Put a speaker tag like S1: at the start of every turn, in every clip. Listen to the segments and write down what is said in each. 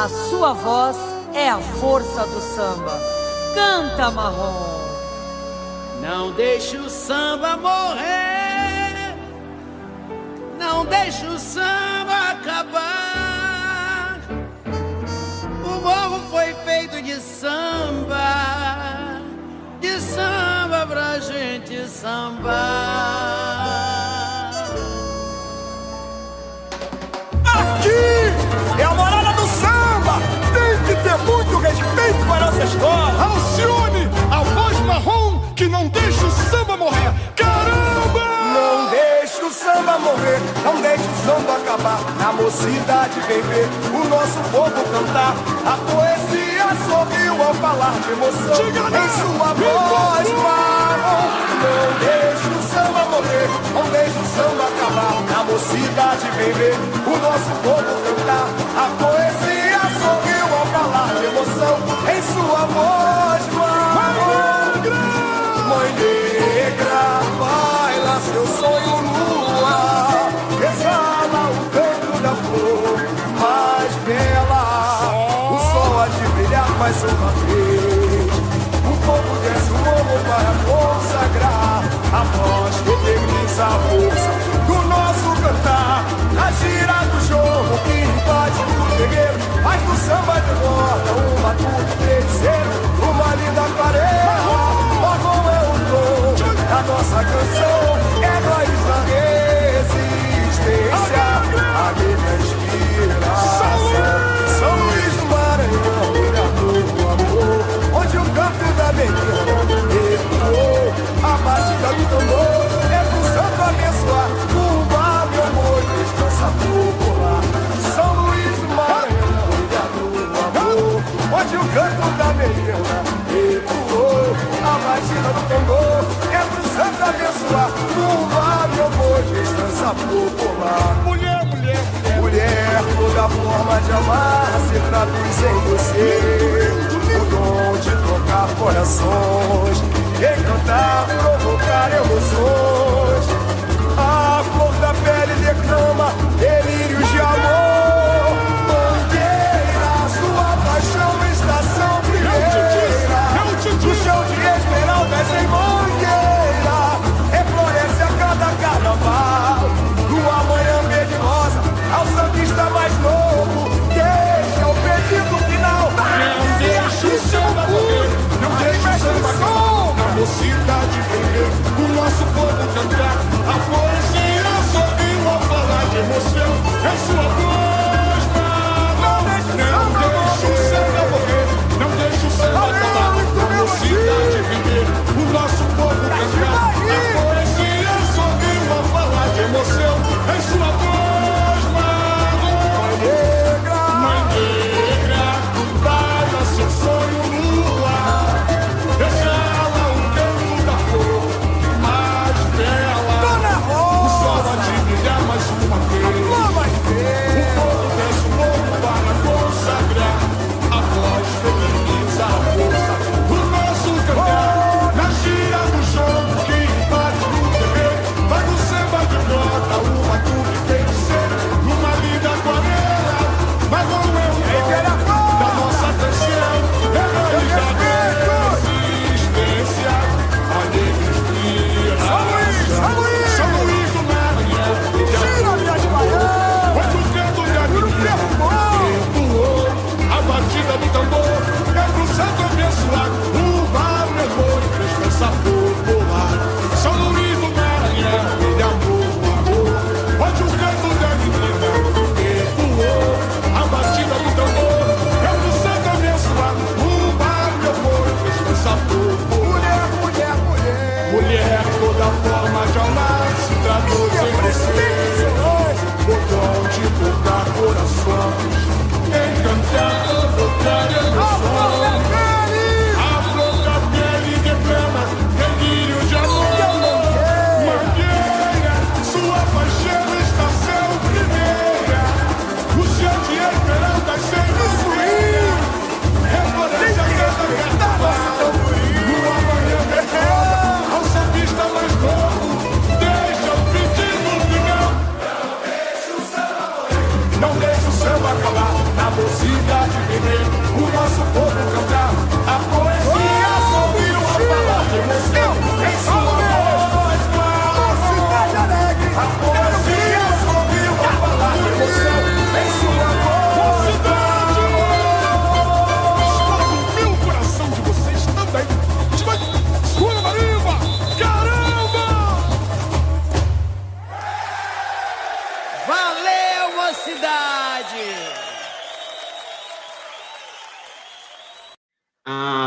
S1: A sua voz é a força do samba. Canta, Marrom.
S2: Não deixe o samba morrer, não deixe o samba acabar. O morro foi feito de samba pra gente sambar.
S3: Aqui é a morada do samba. Tem que ter muito respeito para nossa história.
S4: Alcione, a voz marrom que não deixa o samba morrer. Caramba!
S3: Não deixe o samba morrer, não deixe o samba acabar. Na mocidade vem ver o nosso povo cantar. A poesia sorriu ao falar de emoção em sua voz marrom. Não deixe o samba morrer, não deixe o samba acabar. Na mocidade vem ver o nosso povo cantar. A poesia sorriu ao falar de emoção em sua voz marrom. Mãe negra, baila seu sonho nua, exala o canto da flor mais bela. O sol há de brilhar mais uma vez. O povo desce o morro para consagrar a voz que eterniza a força do nosso cantar. A gira do jogo que invade o terreiro, faz do samba de volta um batuque terceiro, uma linda aquarela. Marrom é o tom da nossa canção, é raiz da resistência, a minha inspiração. São Luís do Maranhão, lugar do amor, onde o canto da menina ecoou. A batida do tambor é pro santo abençoar o bar, meu amor, descansa popular. São Luís do Maranhão, lugar do amor, onde o canto da menina ecoou. A batida do tambor é pro santo abençoar o bar, meu amor, descansa popular.
S4: Mulher, mulher, mulher.
S3: Mulher, toda forma de amar se traduz em você. O dom de tocar corações, encantar, provocar emoções. A flor da pele declama delírios de amor. Mangueira, sua paixão, estação primeira. No chão de esmeraldas em Mangueira, refloresce a cada carnaval. Numa manhã medrosa, ao sambista mais novo, deixa o pedido final.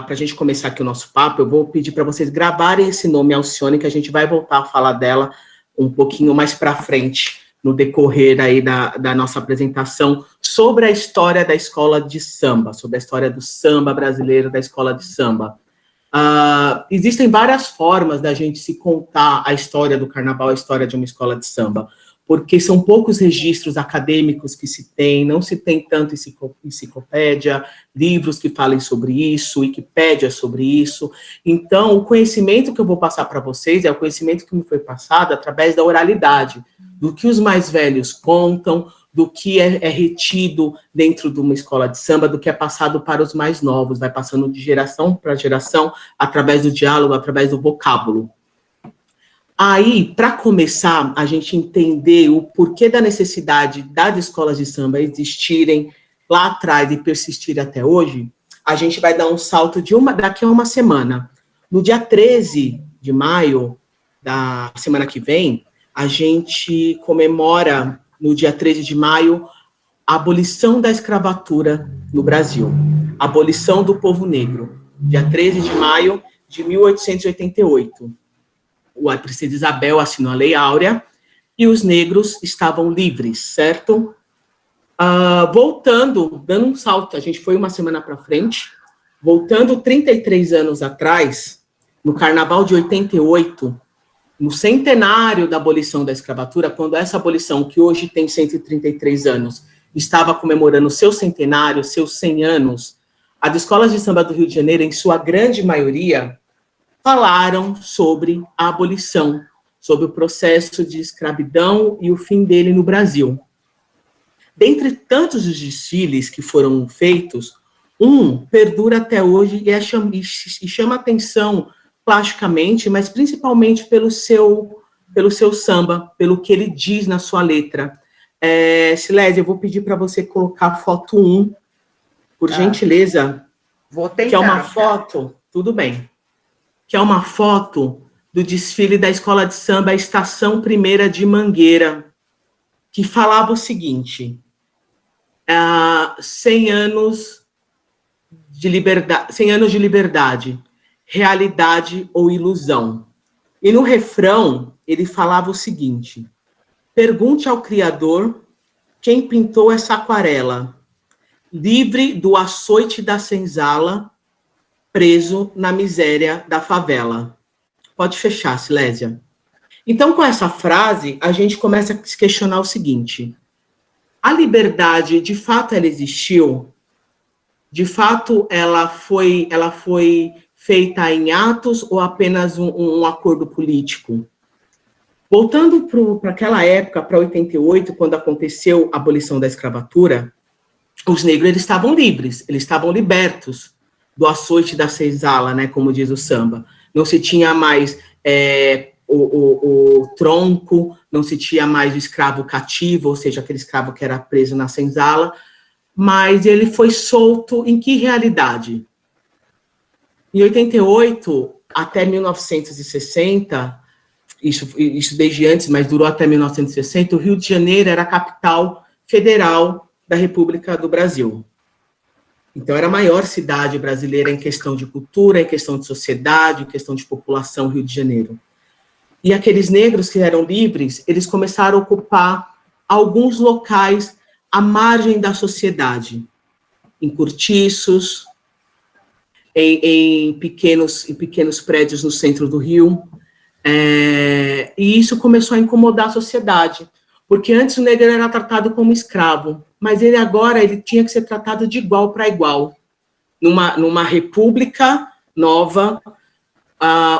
S5: a gente começar aqui o nosso papo, eu vou pedir para vocês gravarem esse nome, Alcione, que a gente vai voltar a falar dela um pouquinho mais para frente, no decorrer aí da nossa apresentação, sobre a história da escola de samba, sobre a história do samba brasileiro, da escola de samba. Existem várias formas da gente se contar a história do carnaval, a história de uma escola de samba, porque são poucos registros acadêmicos que se tem, não se tem tanto enciclopédia, livros que falem sobre isso, Wikipédia sobre isso. Então, o conhecimento que eu vou passar para vocês é o conhecimento que me foi passado através da oralidade, do que os mais velhos contam, do que é retido dentro de uma escola de samba, do que é passado para os mais novos, vai passando de geração para geração, através do diálogo, através do vocábulo. Aí, para começar, a gente entender o porquê da necessidade das escolas de samba existirem lá atrás e persistirem até hoje, a gente vai dar um salto daqui a uma semana. No dia 13 de maio, da semana que vem, a gente comemora, no dia 13 de maio, a abolição da escravatura no Brasil, a abolição do povo negro, dia 13 de maio de 1888. A princesa Isabel assinou a Lei Áurea e os negros estavam livres, certo? Voltando, dando um salto, a gente foi uma semana para frente, voltando 33 anos atrás, no Carnaval de 88, no centenário da abolição da escravatura, quando essa abolição, que hoje tem 133 anos, estava comemorando seu centenário, seus 100 anos, as escolas de samba do Rio de Janeiro, em sua grande maioria, falaram sobre a abolição, sobre o processo de escravidão e o fim dele no Brasil. Dentre tantos os desfiles que foram feitos, um perdura até hoje e chama atenção plasticamente, mas principalmente pelo seu samba, pelo que ele diz na sua letra. Silésia, eu vou pedir para você colocar a foto 1, por gentileza.
S6: Vou tentar.
S5: Que é uma foto, tudo bem, que é uma foto do desfile da Escola de Samba Estação Primeira de Mangueira, que falava o seguinte: 100 anos de liberdade, realidade ou ilusão. E no refrão, ele falava o seguinte: pergunte ao Criador quem pintou essa aquarela, livre do açoite da senzala, preso na miséria da favela. Pode fechar, Silésia. Então, com essa frase, a gente começa a se questionar o seguinte: a liberdade, de fato, ela existiu? De fato, ela foi feita em atos ou apenas um acordo político? Voltando para aquela época, para 88, quando aconteceu a abolição da escravatura, os negros eles estavam livres, eles estavam libertos do açoite da senzala, né, como diz o samba. Não se tinha mais o tronco, não se tinha mais o escravo cativo, ou seja, aquele escravo que era preso na senzala, mas ele foi solto em que realidade? Em 88 até 1960, isso desde antes, mas durou até 1960, o Rio de Janeiro era a capital federal da República do Brasil. Então, era a maior cidade brasileira em questão de cultura, em questão de sociedade, em questão de população, Rio de Janeiro. E aqueles negros que eram livres, eles começaram a ocupar alguns locais à margem da sociedade, em cortiços, em pequenos prédios no centro do Rio. E isso começou a incomodar a sociedade, porque antes o negro era tratado como escravo, mas ele agora tinha que ser tratado de igual para igual. Numa república nova,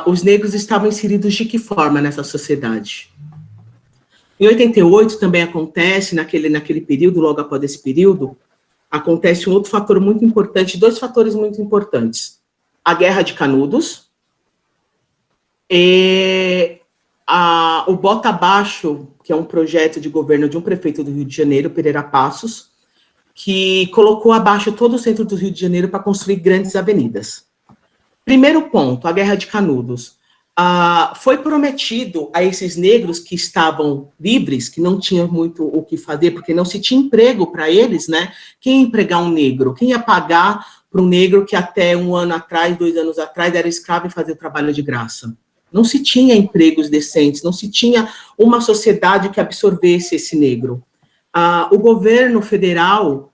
S5: os negros estavam inseridos de que forma nessa sociedade? Em 88 também acontece, naquele período, logo após esse período, acontece um outro fator muito importante, dois fatores muito importantes. A Guerra de Canudos e o Bota Abaixo, que é um projeto de governo de um prefeito do Rio de Janeiro, Pereira Passos, que colocou abaixo todo o centro do Rio de Janeiro para construir grandes avenidas. Primeiro ponto, a Guerra de Canudos. foi prometido a esses negros que estavam livres, que não tinham muito o que fazer, porque não se tinha emprego para eles, né? Quem ia empregar um negro? Quem ia pagar para um negro que até 1 ano atrás, 2 anos atrás, era escravo e fazia trabalho de graça? Não se tinha empregos decentes, não se tinha uma sociedade que absorvesse esse negro. O governo federal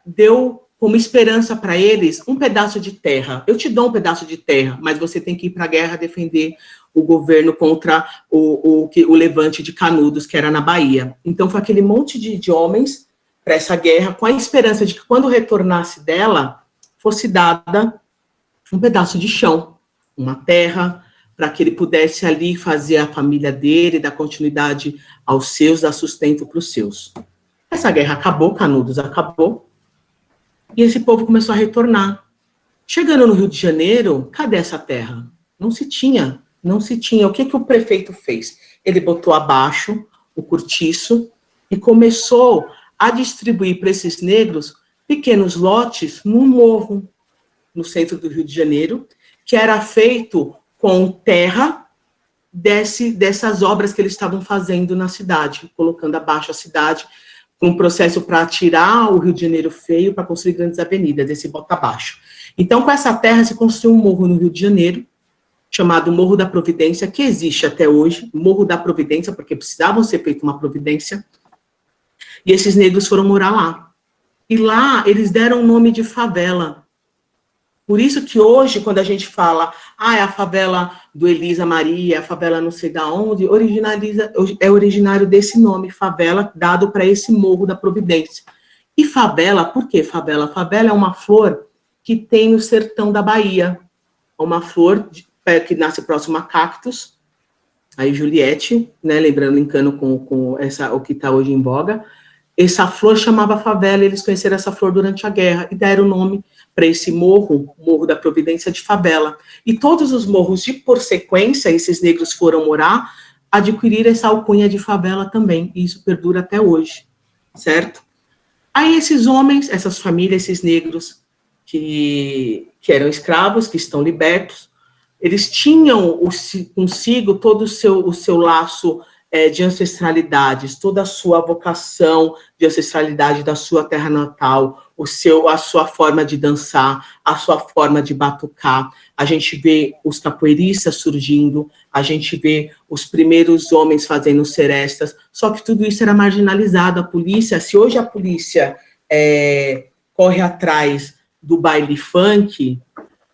S5: deu como esperança para eles um pedaço de terra. Eu te dou um pedaço de terra, mas você tem que ir para a guerra defender o governo contra o levante de Canudos, que era na Bahia. Então, foi aquele monte de homens para essa guerra, com a esperança de que, quando retornasse dela, fosse dada um pedaço de chão, uma terra, para que ele pudesse ali fazer a família dele, dar continuidade aos seus, dar sustento para os seus. Essa guerra acabou, Canudos acabou, e esse povo começou a retornar. Chegando no Rio de Janeiro, cadê essa terra? Não se tinha. O que o prefeito fez? Ele botou abaixo o cortiço e começou a distribuir para esses negros pequenos lotes num morro no centro do Rio de Janeiro, que era feito com terra dessas obras que eles estavam fazendo na cidade, colocando abaixo a cidade, um processo para tirar o Rio de Janeiro feio, para construir grandes avenidas, desse bota abaixo. Então, com essa terra, se construiu um morro no Rio de Janeiro, chamado Morro da Providência, que existe até hoje, Morro da Providência, porque precisavam ser feita uma providência, e esses negros foram morar lá. E lá, eles deram o nome de favela. Por isso que hoje, quando a gente fala, é a favela do Elisa Maria, a favela não sei da onde, é originário desse nome, favela, dado para esse Morro da Providência. E favela, por que favela? Favela é uma flor que tem no sertão da Bahia. É uma flor que nasce próximo a cactos, aí Juliette, né, lembrando, linkando com o que está hoje em voga, essa flor chamava favela, eles conheceram essa flor durante a guerra e deram o nome para esse morro, Morro da Providência, de favela. E todos os morros, por sequência, esses negros foram morar, adquirir essa alcunha de favela também, e isso perdura até hoje, certo? Aí esses homens, essas famílias, esses negros que eram escravos, que estão libertos, eles tinham consigo todo o seu laço de ancestralidades, toda a sua vocação de ancestralidade da sua terra natal, a sua forma de dançar, a sua forma de batucar. A gente vê os capoeiristas surgindo, a gente vê os primeiros homens fazendo serestas, só que tudo isso era marginalizado. A polícia, se hoje a polícia corre atrás do baile funk,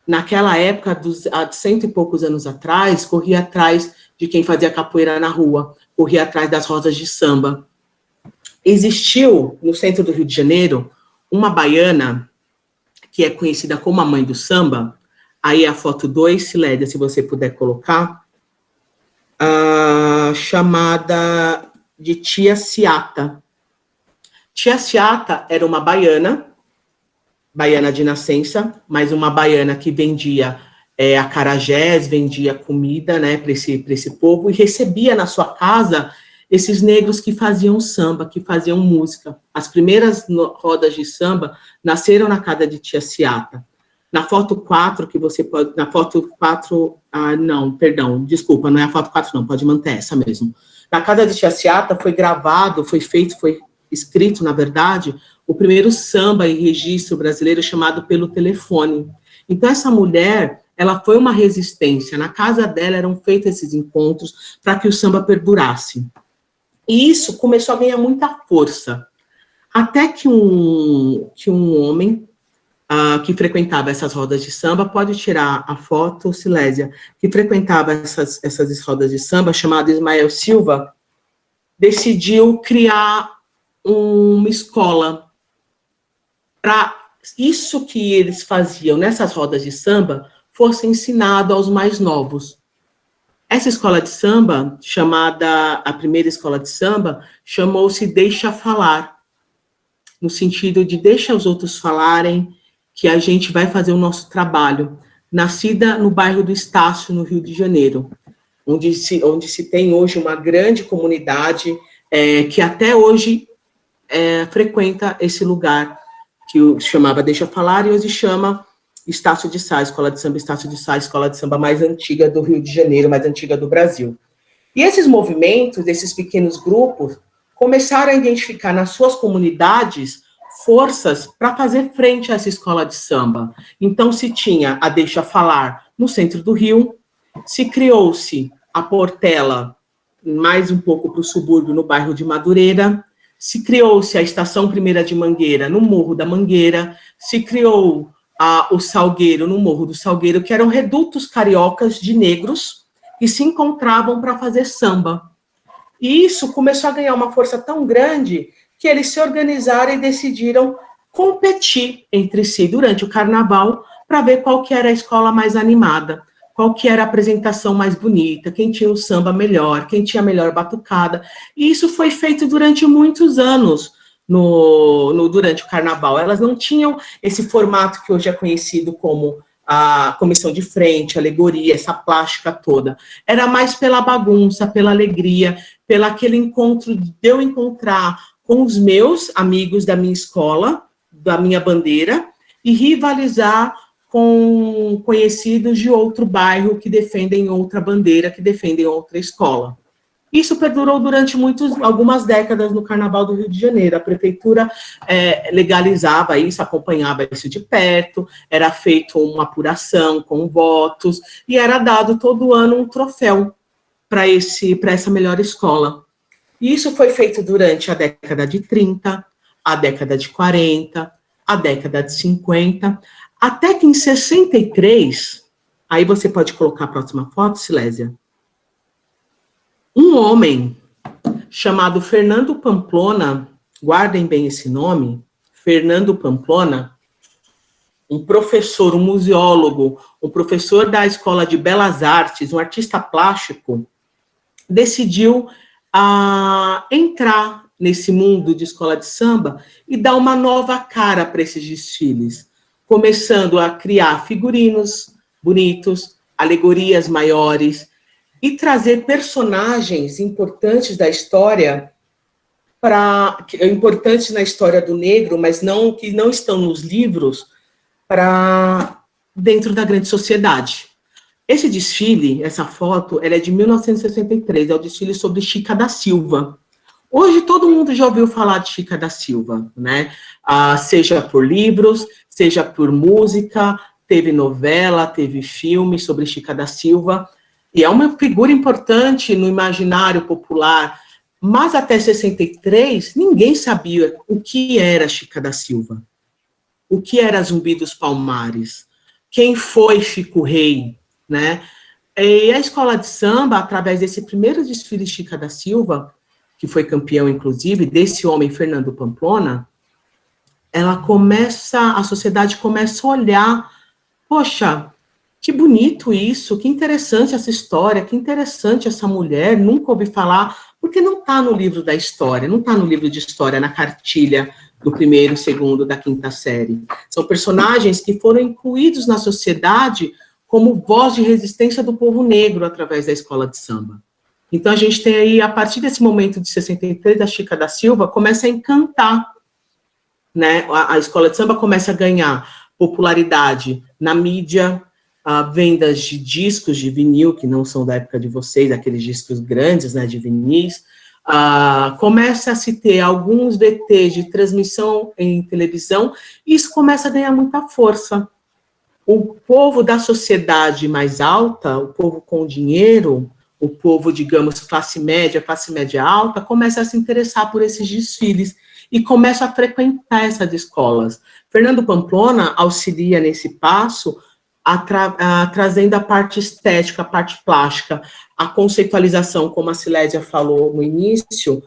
S5: naquela época, há 100 e poucos anos atrás, corria atrás de quem fazia capoeira na rua, corria atrás das rodas de samba. Existiu, no centro do Rio de Janeiro, uma baiana, que é conhecida como a mãe do samba, aí a foto 2, Silédia, se você puder colocar, chamada de Tia Ciata. Tia Ciata era uma baiana de nascença, mas uma baiana que vendia acarajés, vendia comida, né, para esse povo, e recebia na sua casa esses negros que faziam samba, que faziam música. As primeiras rodas de samba nasceram na casa de Tia Ciata. Na foto 4, que você pode... Na foto 4... não, perdão, desculpa, não é a foto 4 não, pode manter essa mesmo. Na casa de Tia Ciata foi gravado, foi escrito, na verdade, o primeiro samba em registro brasileiro chamado Pelo Telefone. Então, essa mulher, ela foi uma resistência. Na casa dela eram feitos esses encontros para que o samba perdurasse. E isso começou a ganhar muita força. Até que um homem que frequentava essas rodas de samba, pode tirar a foto, Silésia, que frequentava essas rodas de samba, chamado Ismael Silva, decidiu criar uma escola para isso que eles faziam nessas rodas de samba fosse ensinado aos mais novos. Essa escola de samba, a primeira escola de samba, chamou-se Deixa Falar, no sentido de deixa os outros falarem, que a gente vai fazer o nosso trabalho. Nascida no bairro do Estácio, no Rio de Janeiro, onde se tem hoje uma grande comunidade que até hoje frequenta esse lugar, que chamava Deixa Falar, e hoje chama Estácio de Sá, Escola de Samba Estácio de Sá, escola de samba mais antiga do Rio de Janeiro, mais antiga do Brasil. E esses movimentos, esses pequenos grupos, começaram a identificar nas suas comunidades forças para fazer frente a essa escola de samba. Então, se tinha a Deixa Falar no centro do Rio, se criou-se a Portela, mais um pouco para o subúrbio, no bairro de Madureira, se criou-se a Estação Primeira de Mangueira, no Morro da Mangueira, se criou o Salgueiro, no Morro do Salgueiro, que eram redutos cariocas de negros que se encontravam para fazer samba. E isso começou a ganhar uma força tão grande que eles se organizaram e decidiram competir entre si durante o carnaval para ver qual que era a escola mais animada, qual que era a apresentação mais bonita, quem tinha o samba melhor, quem tinha a melhor batucada. E isso foi feito durante muitos anos durante o carnaval. Elas não tinham esse formato que hoje é conhecido como a comissão de frente, a alegoria, essa plástica toda. Era mais pela bagunça, pela alegria, pelo aquele encontro de eu encontrar com os meus amigos da minha escola, da minha bandeira, e rivalizar com conhecidos de outro bairro que defendem outra bandeira, que defendem outra escola. Isso perdurou durante algumas décadas no Carnaval do Rio de Janeiro. A prefeitura legalizava isso, acompanhava isso de perto, era feita uma apuração com votos, e era dado todo ano um troféu para essa melhor escola. E isso foi feito durante a década de 30, a década de 40, a década de 50, até que em 63, aí você pode colocar a próxima foto, Silésia, um homem chamado Fernando Pamplona, guardem bem esse nome, Fernando Pamplona, um professor, um museólogo, um professor da Escola de Belas Artes, um artista plástico, decidiu entrar nesse mundo de escola de samba e dar uma nova cara para esses desfiles, começando a criar figurinos bonitos, alegorias maiores, e trazer personagens importantes da história, importantes na história do negro, mas que não estão nos livros, para dentro da grande sociedade. Esse desfile, essa foto, ela é de 1963, é o desfile sobre Chica da Silva. Hoje todo mundo já ouviu falar de Chica da Silva, né? Seja por livros, seja por música, teve novela, teve filme sobre Chica da Silva, e é uma figura importante no imaginário popular, mas até 63, ninguém sabia o que era Chica da Silva, o que era Zumbi dos Palmares, quem foi Chico Rei, né? E a escola de samba, através desse primeiro desfile Chica da Silva, que foi campeão, inclusive, desse homem, Fernando Pamplona, a sociedade começa a olhar, poxa, que bonito isso, que interessante essa história, que interessante essa mulher, nunca ouvi falar, porque não está no livro da história, não está no livro de história, na cartilha do primeiro, segundo, da quinta série. São personagens que foram incluídos na sociedade como voz de resistência do povo negro através da escola de samba. Então, a gente tem aí, a partir desse momento de 63, a Chica da Silva começa a encantar, né? A escola de samba começa a ganhar popularidade na mídia, vendas de discos de vinil, que não são da época de vocês, aqueles discos grandes, né, de vinis, começa a se ter alguns VTs de transmissão em televisão, e isso começa a ganhar muita força. O povo da sociedade mais alta, o povo com dinheiro, o povo, digamos, classe média alta, começa a se interessar por esses desfiles e começa a frequentar essas escolas. Fernando Pamplona auxilia nesse passo, trazendo a parte estética, a parte plástica, a conceitualização, como a Silésia falou no início,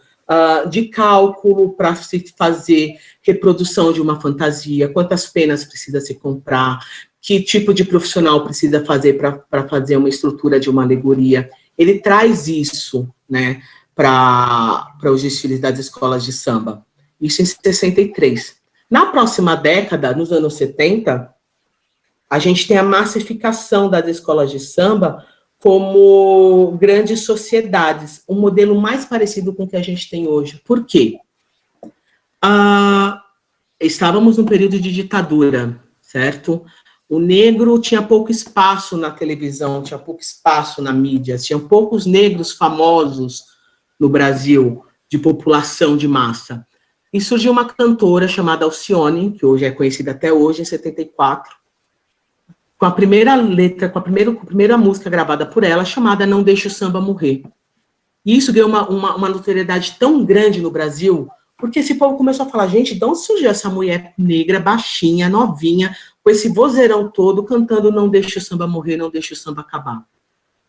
S5: de cálculo para se fazer reprodução de uma fantasia, quantas penas precisa se comprar, que tipo de profissional precisa fazer para fazer uma estrutura de uma alegoria. Ele traz isso, né, para os desfiles das escolas de samba. Isso em 63. Na próxima década, nos anos 70, a gente tem a massificação das escolas de samba como grandes sociedades, um modelo mais parecido com o que a gente tem hoje. Por quê? Estávamos num período de ditadura, certo? O negro tinha pouco espaço na televisão, tinha pouco espaço na mídia, tinha poucos negros famosos no Brasil, de população de massa. E surgiu uma cantora chamada Alcione, que hoje é conhecida até hoje, em 74, com a primeira letra, com a primeira música gravada por ela, chamada Não Deixe o Samba Morrer. E isso deu uma notoriedade tão grande no Brasil, porque esse povo começou a falar, gente, de onde surgiu essa mulher negra, baixinha, novinha, com esse vozeirão todo, cantando Não Deixe o Samba Morrer, Não Deixe o Samba Acabar.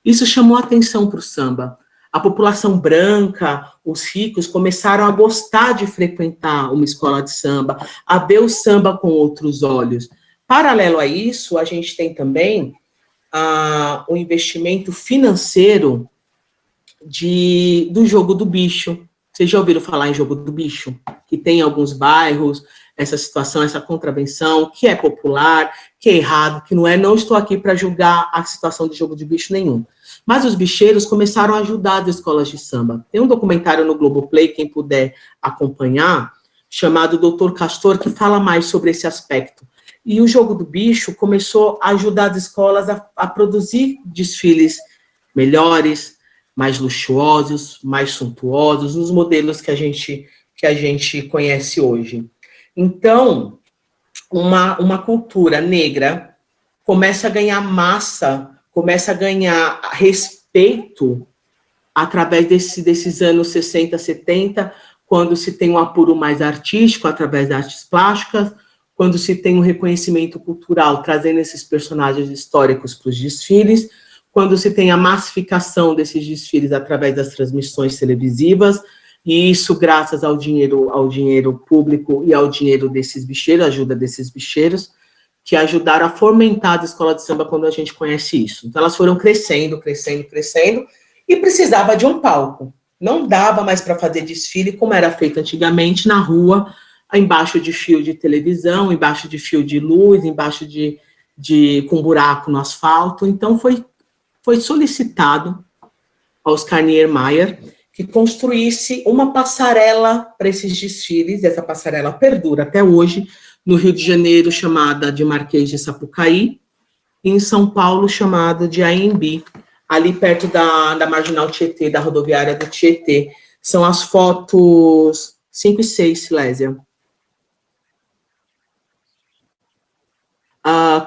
S5: Isso chamou a atenção para o samba. A população branca, os ricos, começaram a gostar de frequentar uma escola de samba, a ver o samba com outros olhos. Paralelo a isso, a gente tem também o investimento financeiro do jogo do bicho. Vocês já ouviram falar em jogo do bicho? Que tem em alguns bairros essa situação, essa contravenção, que é popular, que é errado, que não é. Não estou aqui para julgar a situação de jogo de bicho nenhum. Mas os bicheiros começaram a ajudar as escolas de samba. Tem um documentário no Globoplay, quem puder acompanhar, chamado Doutor Castor, que fala mais sobre esse aspecto. E o jogo do bicho começou a ajudar as escolas a produzir desfiles melhores, mais luxuosos, mais suntuosos, nos modelos que a gente conhece hoje. Então, uma cultura negra começa a ganhar massa, começa a ganhar respeito através desses anos 60, 70, quando se tem um apuro mais artístico, através das artes plásticas, quando se tem um reconhecimento cultural, trazendo esses personagens históricos para os desfiles, quando se tem a massificação desses desfiles através das transmissões televisivas, e isso graças ao dinheiro público e ao dinheiro desses bicheiros, a ajuda desses bicheiros, que ajudaram a fomentar a escola de samba quando a gente conhece isso. Então, elas foram crescendo, e precisava de um palco. Não dava mais para fazer desfile como era feito antigamente na rua, embaixo de fio de televisão, embaixo de fio de luz, embaixo com buraco no asfalto. Então, foi solicitado ao Oscar Niemeyer que construísse uma passarela para esses desfiles. Essa passarela perdura até hoje, no Rio de Janeiro, chamada de Marquês de Sapucaí, e em São Paulo, chamada de Anhembi, ali perto da Marginal Tietê, da rodoviária do Tietê. São as fotos 5 e 6, Silésia.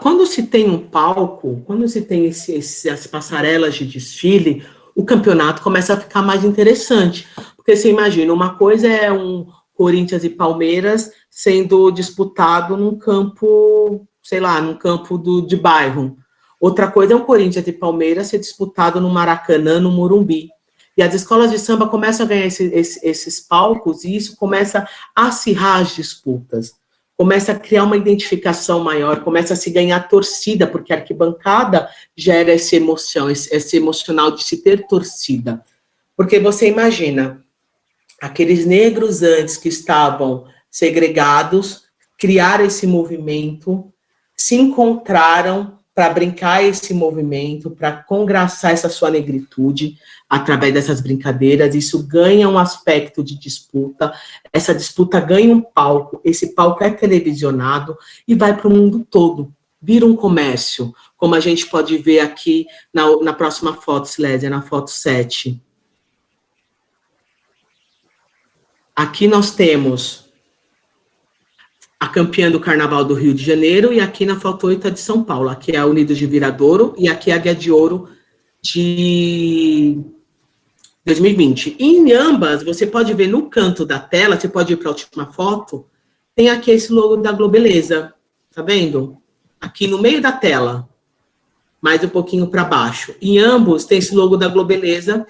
S5: Quando se tem um palco, quando se tem as passarelas de desfile, o campeonato começa a ficar mais interessante. Porque você imagina, uma coisa é um Corinthians e Palmeiras sendo disputado num campo, sei lá, num campo de bairro. Outra coisa é um Corinthians e Palmeiras ser disputado no Maracanã, no Morumbi. E as escolas de samba começam a ganhar esses palcos e isso começa a acirrar as disputas. Começa a criar uma identificação maior, começa a se ganhar torcida, porque a arquibancada gera essa emoção, esse emocional de se ter torcida. Porque você imagina, aqueles negros antes que estavam segregados, criaram esse movimento, se encontraram para brincar esse movimento, para congraçar essa sua negritude através dessas brincadeiras. Isso ganha um aspecto de disputa, essa disputa ganha um palco, esse palco é televisionado e vai para o mundo todo, vira um comércio, como a gente pode ver aqui na próxima foto, Silésia, na foto 7. Aqui nós temos a campeã do Carnaval do Rio de Janeiro, e aqui na foto 8 é de São Paulo. Aqui é a Unidos de Viradouro, e aqui é a Guia de Ouro de 2020. E em ambas, você pode ver no canto da tela, você pode ir para a última foto, tem aqui esse logo da Globeleza, tá vendo? Aqui no meio da tela, mais um pouquinho para baixo. Em ambos tem esse logo da Globeleza,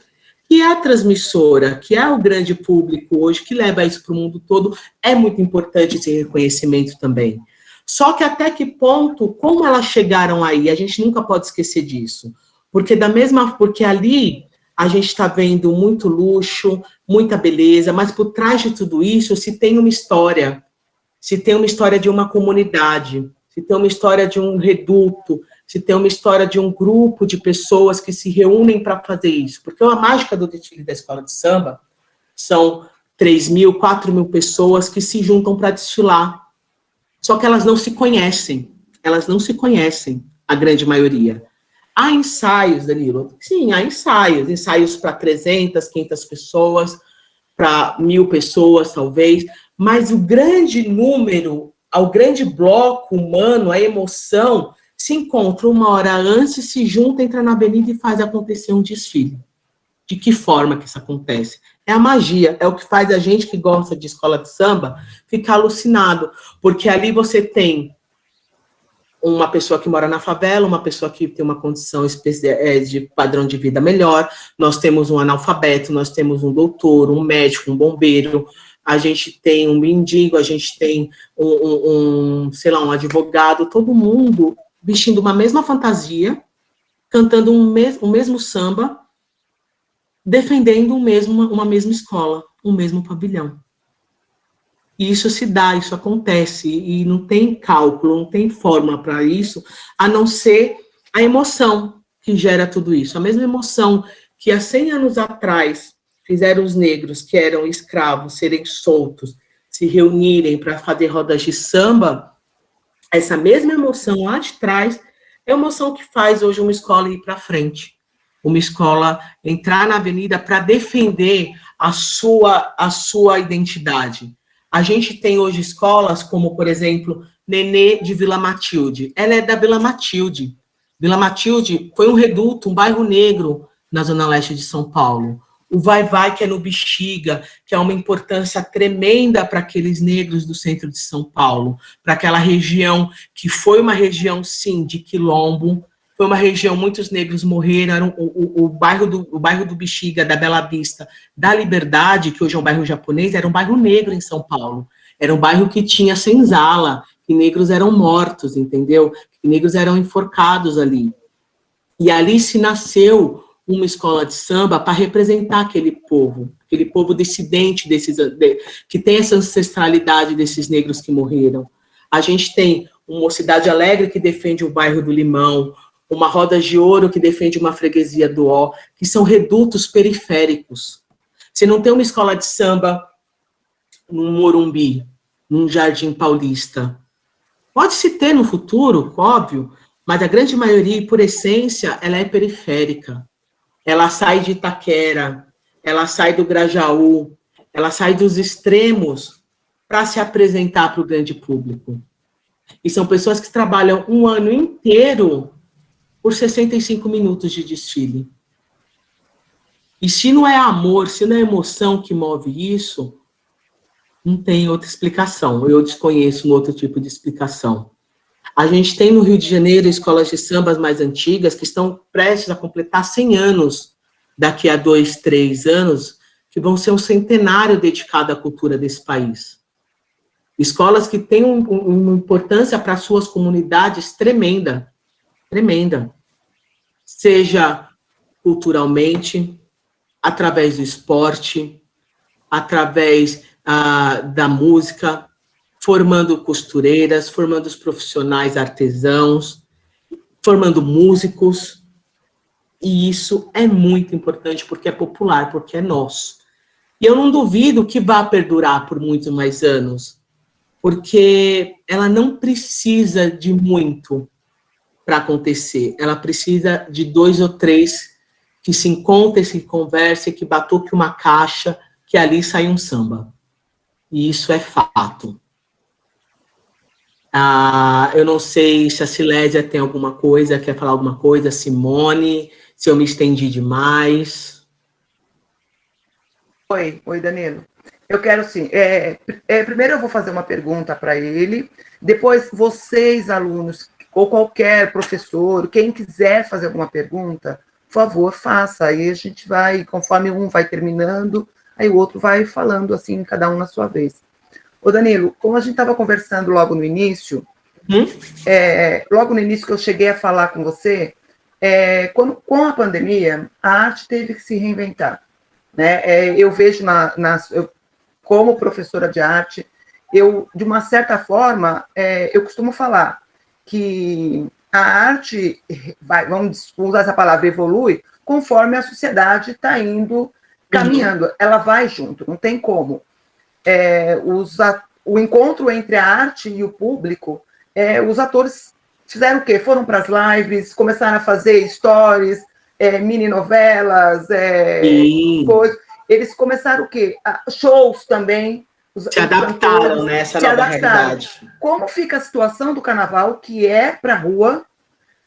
S5: que é a transmissora, que é o grande público hoje, que leva isso para o mundo todo. É muito importante esse reconhecimento também. Só que até que ponto, como elas chegaram aí, a gente nunca pode esquecer disso. Porque ali a gente está vendo muito luxo, muita beleza, mas por trás de tudo isso se tem uma história. Se tem uma história de uma comunidade, se tem uma história de um reduto, se tem uma história de um grupo de pessoas que se reúnem para fazer isso. Porque a mágica do desfile da escola de samba são 3.000, 4.000 pessoas que se juntam para desfilar. Só que elas não se conhecem. elas não se conhecem, a grande maioria. Há ensaios, Danilo? Sim, há ensaios para 300, 500 pessoas, para 1.000 pessoas, talvez, mas o grande número, o grande bloco humano, a emoção, se encontra uma hora antes, se junta, entra na avenida e faz acontecer um desfile. De que forma que isso acontece? É a magia, é o que faz a gente que gosta de escola de samba ficar alucinado, porque ali você tem uma pessoa que mora na favela, uma pessoa que tem uma condição de padrão de vida melhor, nós temos um analfabeto, nós temos um doutor, um médico, um bombeiro, a gente tem um mendigo, a gente tem um advogado, todo mundo vestindo uma mesma fantasia, cantando um mesmo samba, defendendo uma mesma escola, um mesmo pavilhão. E isso se dá, isso acontece, e não tem cálculo, não tem fórmula para isso, a não ser a emoção que gera tudo isso. A mesma emoção que há 100 anos atrás fizeram os negros, que eram escravos, serem soltos, se reunirem para fazer rodas de samba, essa mesma emoção lá de trás é a emoção que faz hoje uma escola ir para frente. Uma escola entrar na avenida para defender a sua identidade. A gente tem hoje escolas como, por exemplo, Nenê de Vila Matilde. Ela é da Vila Matilde. Vila Matilde foi um reduto, um bairro negro na zona leste de São Paulo. O Vai-Vai, que é no Bexiga, que é uma importância tremenda para aqueles negros do centro de São Paulo, para aquela região que foi uma região, sim, de quilombo, foi uma região, muitos negros morreram, o bairro do Bexiga, da Bela Vista, da Liberdade, que hoje é um bairro japonês, era um bairro negro em São Paulo. Era um bairro que tinha senzala, que negros eram mortos, entendeu? Que negros eram enforcados ali. E ali se nasceu uma escola de samba para representar aquele povo dissidente, que tem essa ancestralidade desses negros que morreram. A gente tem uma Mocidade Alegre que defende o bairro do Limão, uma Roda de Ouro que defende uma freguesia do Ó, que são redutos periféricos. Você não tem uma escola de samba num Morumbi, num Jardim Paulista. Pode-se ter no futuro, óbvio, mas a grande maioria, por essência, ela é periférica. Ela sai de Itaquera, ela sai do Grajaú, ela sai dos extremos para se apresentar para o grande público. E são pessoas que trabalham um ano inteiro por 65 minutos de desfile. E se não é amor, se não é emoção que move isso, não tem outra explicação. Eu desconheço um outro tipo de explicação. A gente tem no Rio de Janeiro escolas de sambas mais antigas que estão prestes a completar 100 anos, daqui a 2, 3 anos, que vão ser um centenário dedicado à cultura desse país. Escolas que têm uma importância para suas comunidades tremenda, tremenda. Seja culturalmente, através do esporte, através da música, formando costureiras, formando os profissionais artesãos, formando músicos. E isso é muito importante porque é popular, porque é nosso. E eu não duvido que vá perdurar por muitos mais anos, porque ela não precisa de muito para acontecer. Ela precisa de 2 ou 3 que se encontrem, se conversem, que batuquem uma caixa, que ali sai um samba. E isso é fato. Eu não sei se a Silésia tem alguma coisa, quer falar alguma coisa, Simone, se eu me estendi demais.
S6: Oi, Danilo. Eu quero, sim. Primeiro eu vou fazer uma pergunta para ele, depois vocês, alunos, ou qualquer professor, quem quiser fazer alguma pergunta, por favor, faça. Aí a gente vai, conforme um vai terminando, aí o outro vai falando, assim, cada um na sua vez. Ô, Danilo, como a gente estava conversando logo no início, logo no início que eu cheguei a falar com você, com a pandemia, a arte teve que se reinventar. Né? Eu vejo, como professora de arte, de uma certa forma, eu costumo falar que a arte, vamos usar essa palavra, evolui, conforme a sociedade está indo caminhando. Ela vai junto, não tem como. O encontro entre a arte e o público, os atores fizeram o quê? Foram para as lives, começaram a fazer stories, mini novelas, coisas. Eles começaram o quê? Shows também.
S5: Se adaptaram, né? Essa nova realidade.
S6: Como fica a situação do carnaval, que é para a rua,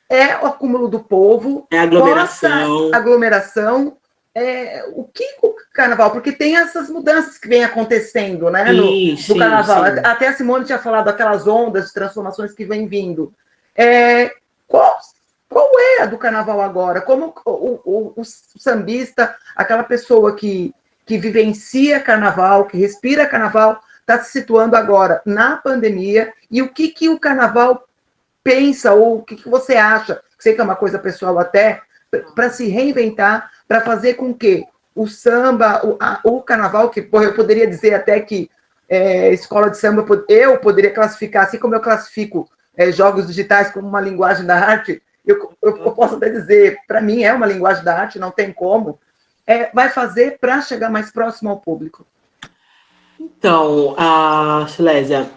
S6: é o acúmulo do povo,
S5: é aglomeração.
S6: O que o carnaval? Porque tem essas mudanças que vêm acontecendo, né? No carnaval. Sim. Até a Simone tinha falado daquelas ondas de transformações que vêm vindo. Qual é a do carnaval agora? Como o sambista, aquela pessoa que vivencia carnaval, que respira carnaval, está se situando agora na pandemia, e o que o carnaval pensa, ou o que você acha, sei que é uma coisa pessoal até, para se reinventar, para fazer com que o samba, o carnaval, que eu poderia dizer até que escola de samba, eu poderia classificar, assim como eu classifico jogos digitais como uma linguagem da arte, eu posso até dizer, para mim é uma linguagem da arte, não tem como, vai fazer para chegar mais próximo ao público?
S5: Então, Silésia,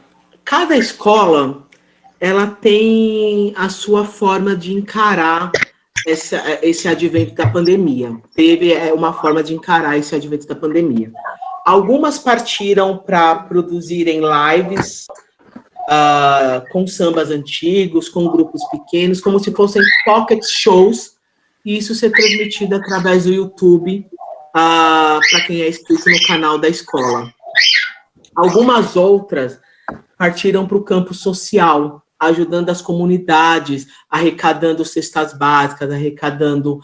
S5: cada escola ela tem a sua forma de encarar esse advento da pandemia. Teve uma forma de encarar esse advento da pandemia. Algumas partiram para produzirem lives com sambas antigos, com grupos pequenos, como se fossem pocket shows, e isso ser transmitido através do YouTube para quem é inscrito no canal da escola. Algumas outras partiram para o campo social, ajudando as comunidades, arrecadando cestas básicas, arrecadando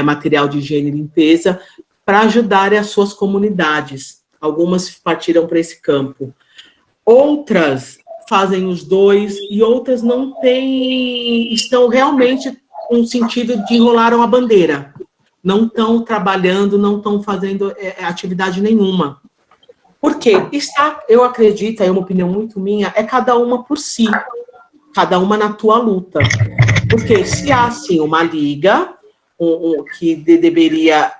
S5: material de higiene e limpeza, para ajudarem as suas comunidades. Algumas partiram para esse campo. Outras fazem os dois, e outras não têm, estão realmente com o sentido de enrolaram a bandeira. Não estão trabalhando, não estão fazendo atividade nenhuma. Por quê? Eu acredito, é uma opinião muito minha, é cada uma por si, cada uma na tua luta. Porque se há, sim, uma liga, que deveria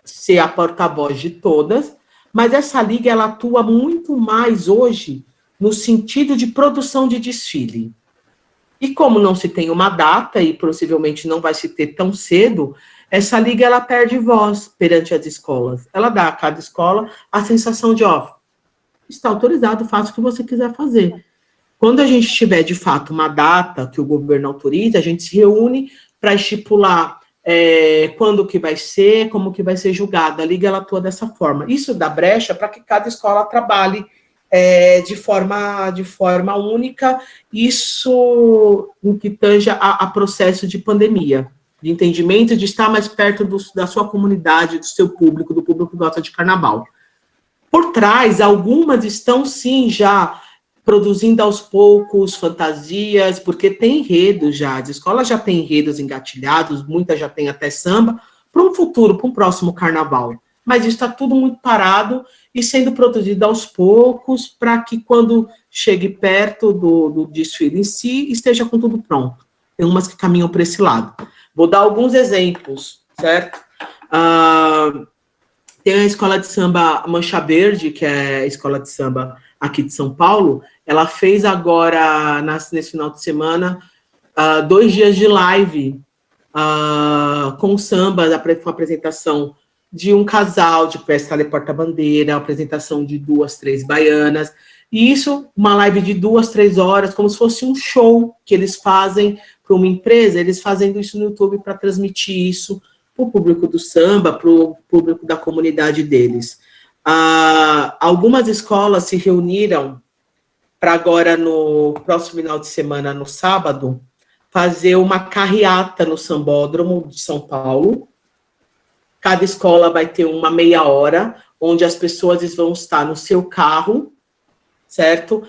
S5: ser a porta-voz de todas, mas essa liga, ela atua muito mais hoje no sentido de produção de desfile. E como não se tem uma data, e possivelmente não vai se ter tão cedo, essa liga, ela perde voz perante as escolas. Ela dá a cada escola a sensação de, está autorizado, faça o que você quiser fazer. Quando a gente tiver, de fato, uma data que o governo autoriza, a gente se reúne para estipular quando que vai ser, como que vai ser julgado. A liga, ela atua dessa forma. Isso dá brecha para que cada escola trabalhe de forma única, isso no que tange a processo de pandemia, de entendimento, de estar mais perto da sua comunidade, do seu público, do público que gosta de carnaval. Por trás, algumas estão, sim, já produzindo aos poucos fantasias, porque tem enredos já, as escolas já têm enredos engatilhados, muitas já têm até samba, para um futuro, para um próximo carnaval. Mas isso está tudo muito parado e sendo produzido aos poucos, para que quando chegue perto do desfile em si, esteja com tudo pronto. Tem umas que caminham para esse lado. Vou dar alguns exemplos, certo? Tem a escola de samba Mancha Verde, que é a escola de samba aqui de São Paulo. Ela fez agora, nesse final de semana, 2 dias de live com samba, com a apresentação de um casal de festa de porta-bandeira, a apresentação de 2, 3 baianas, e isso, uma live de 2, 3 horas, como se fosse um show que eles fazem para uma empresa, eles fazendo isso no YouTube para transmitir isso para o público do samba, para o público da comunidade deles. Algumas escolas se reuniram para agora, no próximo final de semana, no sábado, fazer uma carreata no Sambódromo de São Paulo. Cada escola vai ter uma meia hora, onde as pessoas vão estar no seu carro, certo?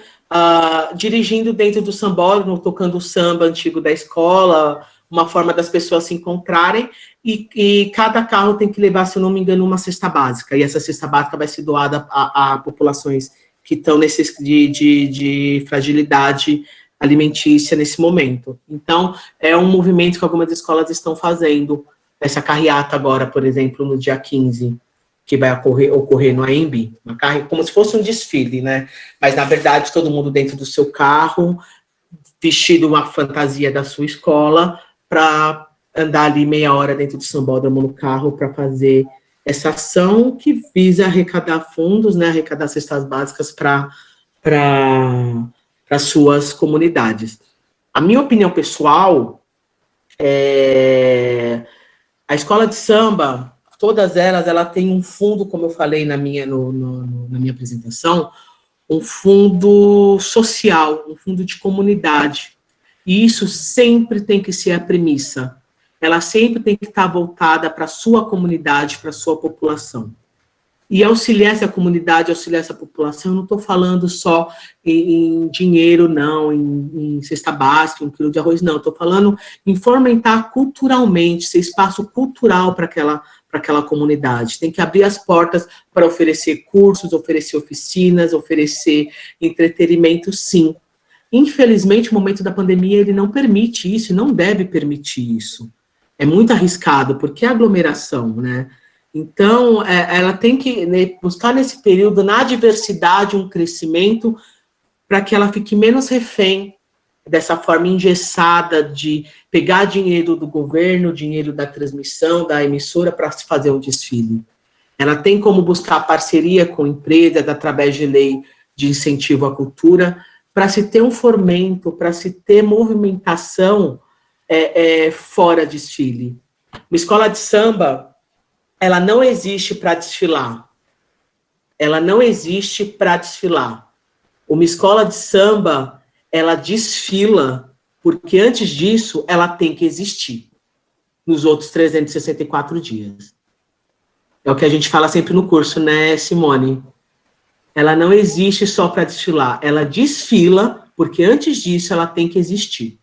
S5: Dirigindo dentro do sambódromo, tocando o samba antigo da escola, uma forma das pessoas se encontrarem, e cada carro tem que levar, se eu não me engano, uma cesta básica, e essa cesta básica vai ser doada a populações que estão de fragilidade alimentícia nesse momento. Então, é um movimento que algumas escolas estão fazendo, essa carreata agora, por exemplo, no dia 15, que vai ocorrer no AMB, como se fosse um desfile, né? Mas, na verdade, todo mundo dentro do seu carro, vestido uma fantasia da sua escola para andar ali meia hora dentro do sambódromo no carro para fazer essa ação que visa arrecadar fundos, né, arrecadar cestas básicas para suas comunidades. A minha opinião pessoal é a escola de samba, todas elas, ela tem um fundo, como eu falei na minha apresentação, um fundo social, um fundo de comunidade. E isso sempre tem que ser a premissa. Ela sempre tem que estar voltada para a sua comunidade, para a sua população. E auxiliar essa comunidade, auxiliar essa população, eu não estou falando só em dinheiro, não, em cesta básica, 1 quilo de arroz, não. Estou falando em fomentar culturalmente, ser espaço cultural para aquela comunidade. Tem que abrir as portas para oferecer cursos, oferecer oficinas, oferecer entretenimento, sim. Infelizmente, o momento da pandemia, ele não permite isso, não deve permitir isso. É muito arriscado, porque é aglomeração, né? Então, ela tem que, né, buscar nesse período, na diversidade, um crescimento para que ela fique menos refém dessa forma engessada de pegar dinheiro do governo, dinheiro da transmissão, da emissora, para se fazer um desfile. Ela tem como buscar parceria com empresas, através de lei de incentivo à cultura, para se ter um fomento, para se ter movimentação fora desfile. Uma escola de samba, ela não existe para desfilar. Ela não existe para desfilar. Uma escola de samba, ela desfila, porque antes disso, ela tem que existir nos outros 364 dias. É o que a gente fala sempre no curso, né, Simone? Ela não existe só para desfilar. Ela desfila, porque antes disso, ela tem que existir.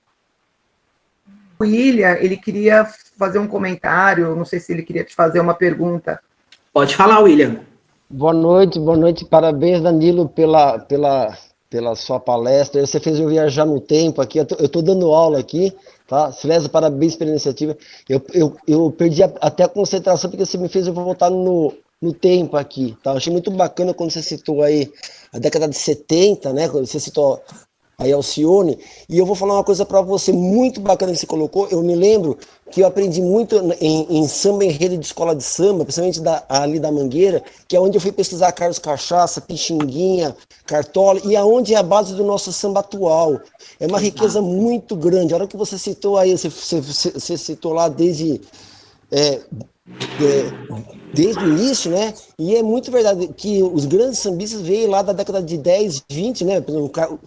S6: O William, ele queria fazer um comentário, não sei se ele queria te fazer uma pergunta.
S5: Pode falar, William.
S7: Boa noite, parabéns, Danilo, pela sua palestra. Você fez eu viajar no tempo aqui, eu estou dando aula aqui, tá? Silésio, parabéns pela iniciativa. Eu perdi até a concentração, porque você me fez eu voltar no tempo aqui, tá? Eu achei muito bacana quando você citou aí a década de 70, né? Quando você citou aí Alcione, e eu vou falar uma coisa para você muito bacana que você colocou. Eu me lembro que eu aprendi muito em samba enredo de escola de samba, principalmente ali da Mangueira, que é onde eu fui pesquisar Carlos Cachaça, Pixinguinha, Cartola, e aonde é a base do nosso samba atual. É uma riqueza muito grande. A hora que você citou aí, você citou lá desde o início, né? E é muito verdade que os grandes sambistas veio lá da década de 10, 20, né? Por exemplo,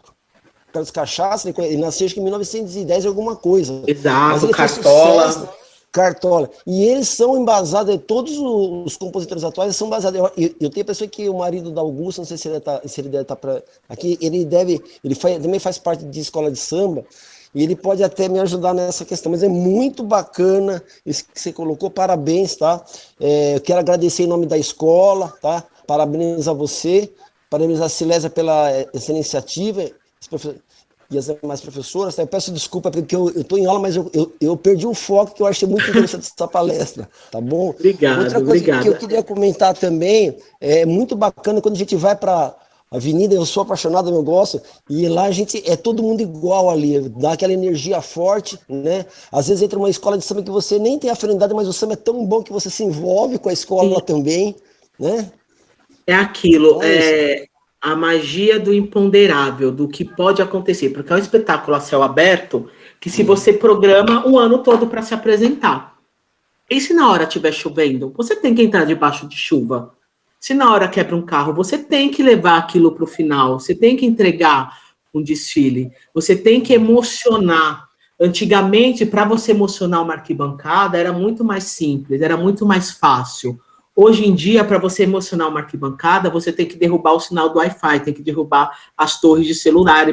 S7: Carlos Cachaça, ele nasceu acho que em 1910 alguma coisa.
S5: Exato,
S7: Cartola. E eles são embasados, todos os compositores atuais são basados. Eu tenho a pessoa que o marido da Augusta, não sei se ele deve estar aqui, também faz parte de escola de samba, e ele pode até me ajudar nessa questão, mas é muito bacana isso que você colocou, parabéns, tá? Eu quero agradecer em nome da escola, tá? Parabéns a você, parabéns a Silésia pela essa iniciativa, e as demais professoras, tá? Eu peço desculpa porque eu estou em aula, mas eu perdi o foco, que eu achei muito interessante essa palestra, tá bom?
S5: Obrigado,
S7: outra coisa que eu queria comentar também, é muito bacana quando a gente vai para Avenida, eu sou apaixonado, eu gosto, e lá a gente é todo mundo igual ali, dá aquela energia forte, né? Às vezes entra uma escola de samba que você nem tem afinidade, mas o samba é tão bom que você se envolve com a escola também, né?
S5: É aquilo, a magia do imponderável, do que pode acontecer, porque é um espetáculo a céu aberto, que se você programa um ano todo para se apresentar. E se na hora estiver chovendo, você tem que entrar debaixo de chuva. Se na hora quebra um carro, você tem que levar aquilo para o final, você tem que entregar um desfile, você tem que emocionar. Antigamente, para você emocionar uma arquibancada, era muito mais simples, era muito mais fácil. Hoje em dia, para você emocionar uma arquibancada, você tem que derrubar o sinal do Wi-Fi, tem que derrubar as torres de celular,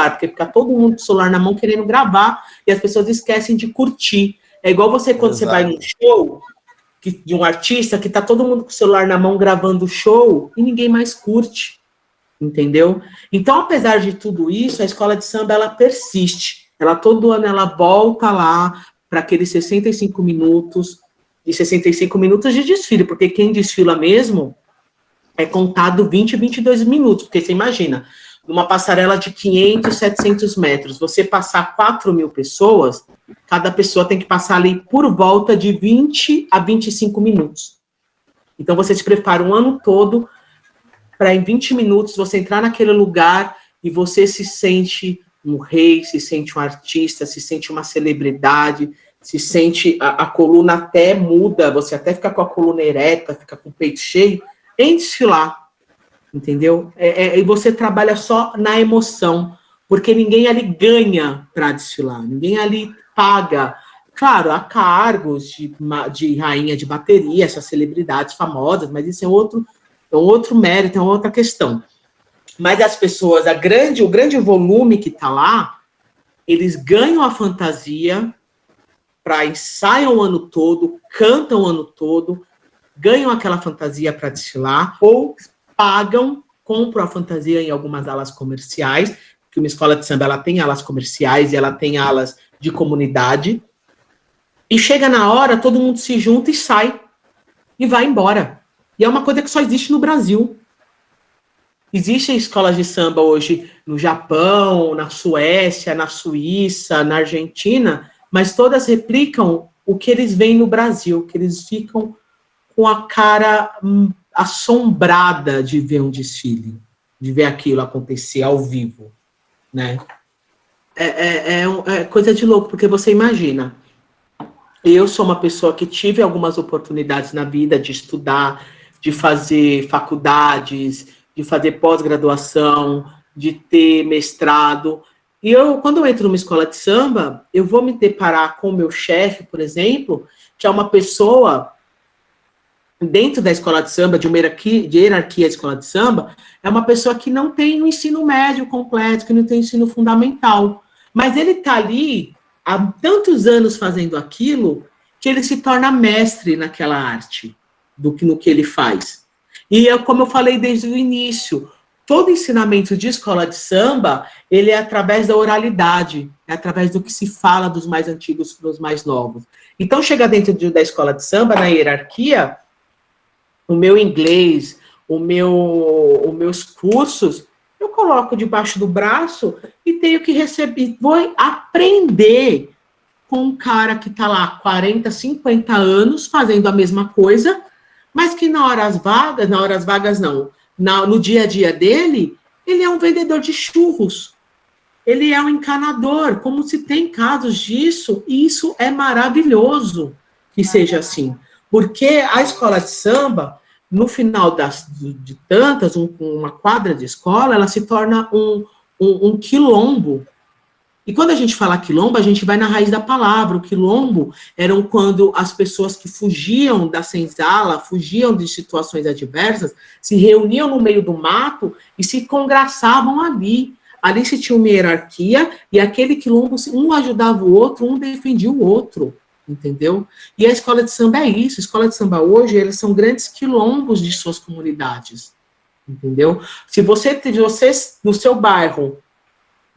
S5: porque fica todo mundo com o celular na mão querendo gravar e as pessoas esquecem de curtir. É igual você quando você vai num show de um artista que tá todo mundo com o celular na mão gravando o show e ninguém mais curte, entendeu? Então, apesar de tudo isso, a escola de samba, ela persiste. Ela todo ano, ela volta lá para aqueles 65 minutos de desfile, porque quem desfila mesmo é contado 20, 22 minutos, porque você imagina, numa passarela de 500, 700 metros, você passar 4.000 pessoas, cada pessoa tem que passar ali por volta de 20 a 25 minutos. Então, você se prepara um ano todo para, em 20 minutos, você entrar naquele lugar e você se sente um rei, se sente um artista, se sente uma celebridade, se sente, a coluna até muda, você até fica com a coluna ereta, fica com o peito cheio, em desfilar, entendeu? E você trabalha só na emoção, porque ninguém ali ganha para desfilar, ninguém ali paga. Claro, há cargos de rainha de bateria, essas celebridades famosas, mas isso é outro mérito, é outra questão. Mas as pessoas, o grande volume que está lá, eles ganham a fantasia para ensaiam o ano todo, cantam o ano todo, ganham aquela fantasia para desfilar, ou pagam, compram a fantasia em algumas alas comerciais, que uma escola de samba ela tem alas comerciais e ela tem alas de comunidade, e chega na hora, todo mundo se junta e sai, e vai embora. E é uma coisa que só existe no Brasil. Existem escolas de samba hoje no Japão, na Suécia, na Suíça, na Argentina, mas todas replicam o que eles veem no Brasil, que eles ficam com a cara assombrada de ver um desfile, de ver aquilo acontecer ao vivo, né? É coisa de louco, porque você imagina, eu sou uma pessoa que tive algumas oportunidades na vida de estudar, de fazer faculdades, de fazer pós-graduação, de ter mestrado. E quando eu entro numa escola de samba, eu vou me deparar com o meu chefe, por exemplo, que é uma pessoa, dentro da escola de samba, de hierarquia de escola de samba, é uma pessoa que não tem o ensino médio completo, que não tem o ensino fundamental. Mas ele está ali há tantos anos fazendo aquilo, que ele se torna mestre naquela arte, no que ele faz. E como eu falei desde o início, todo ensinamento de escola de samba, ele é através da oralidade, é através do que se fala dos mais antigos para os mais novos. Então, chega dentro da escola de samba, na hierarquia, o meu inglês, os meus cursos, eu coloco debaixo do braço e tenho que receber, vou aprender com um cara que está lá 40, 50 anos fazendo a mesma coisa, mas que no dia a dia dele, ele é um vendedor de churros, ele é um encanador, como se tem casos disso, e isso é maravilhoso que seja assim, porque a escola de samba, no final de tantas, uma quadra de escola, ela se torna um quilombo. E quando a gente fala quilombo, a gente vai na raiz da palavra. O quilombo eram quando as pessoas que fugiam da senzala, fugiam de situações adversas, se reuniam no meio do mato e se congraçavam ali. Ali se tinha uma hierarquia e aquele quilombo, um ajudava o outro, um defendia o outro, entendeu? E a escola de samba é isso. A escola de samba hoje, eles são grandes quilombos de suas comunidades, entendeu? Se você no seu bairro,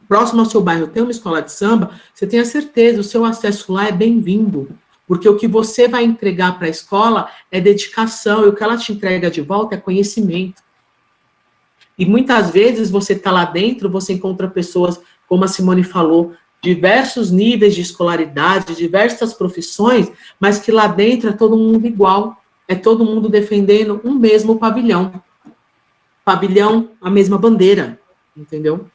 S5: próximo ao seu bairro, tem uma escola de samba, você tem a certeza, o seu acesso lá é bem-vindo, porque o que você vai entregar para a escola é dedicação, e o que ela te entrega de volta é conhecimento. E muitas vezes você está lá dentro, você encontra pessoas, como a Simone falou, diversos níveis de escolaridade, diversas profissões, mas que lá dentro é todo mundo igual, é todo mundo defendendo um mesmo pavilhão. Pavilhão, a mesma bandeira, entendeu?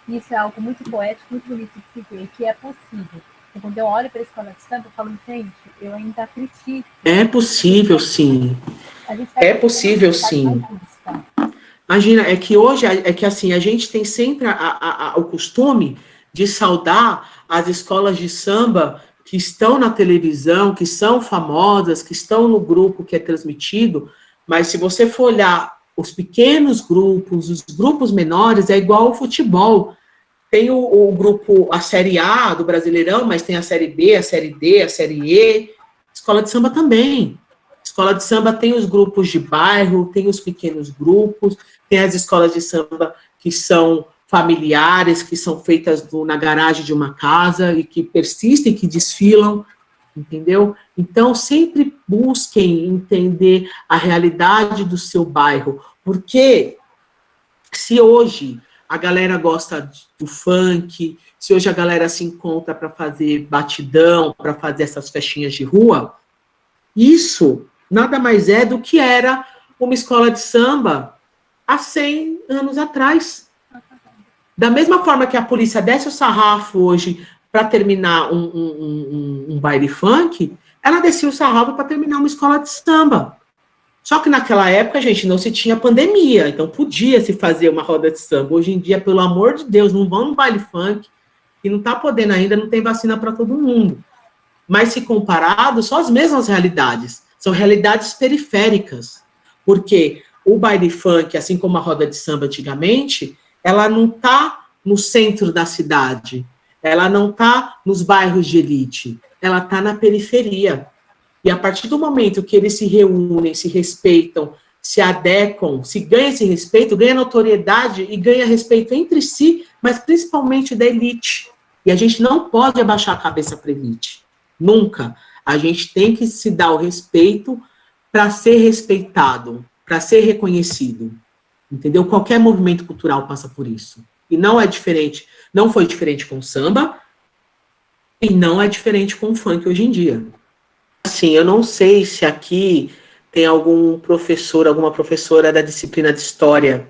S8: Isso é algo muito poético, muito bonito de se ver, que é possível. Então, quando eu olho para a escola de samba, eu falo, gente, eu ainda acredito.
S5: É possível, sim. É possível, sim. Imagina, é que hoje, assim, a gente tem sempre o costume de saudar as escolas de samba que estão na televisão, que são famosas, que estão no grupo que é transmitido, mas se você for olhar os pequenos grupos, os grupos menores, é igual ao futebol. Tem o grupo, a Série A do Brasileirão, mas tem a Série B, a Série D, a Série E. Escola de samba também. Escola de samba tem os grupos de bairro, tem os pequenos grupos, tem as escolas de samba que são familiares, que são feitas na garagem de uma casa e que persistem, que desfilam, entendeu? Então, sempre busquem entender a realidade do seu bairro, porque Se hoje a galera gosta do funk, se hoje a galera se encontra para fazer batidão, para fazer essas festinhas de rua, isso nada mais é do que era uma escola de samba há 100 anos atrás. Da mesma forma que a polícia desce o sarrafo hoje para terminar um baile funk, ela descia o sarrafo para terminar uma escola de samba. Só que naquela época, gente, não se tinha pandemia, então podia se fazer uma roda de samba. Hoje em dia, pelo amor de Deus, não vão no baile funk, e não está podendo ainda, não tem vacina para todo mundo. Mas se comparado, são as mesmas realidades, são realidades periféricas, porque o baile funk, assim como a roda de samba antigamente, ela não está no centro da cidade, ela não está nos bairros de elite, ela está na periferia. E a partir do momento que eles se reúnem, se respeitam, se adequam, se ganha esse respeito, ganha notoriedade e ganha respeito entre si, mas principalmente da elite. E a gente não pode abaixar a cabeça para a elite. Nunca. A gente tem que se dar o respeito para ser respeitado, para ser reconhecido. Entendeu? Qualquer movimento cultural passa por isso. E não é diferente, não foi diferente com o samba, e não é diferente com o funk hoje em dia. Assim, eu não sei se aqui tem algum professor, alguma professora da disciplina de História,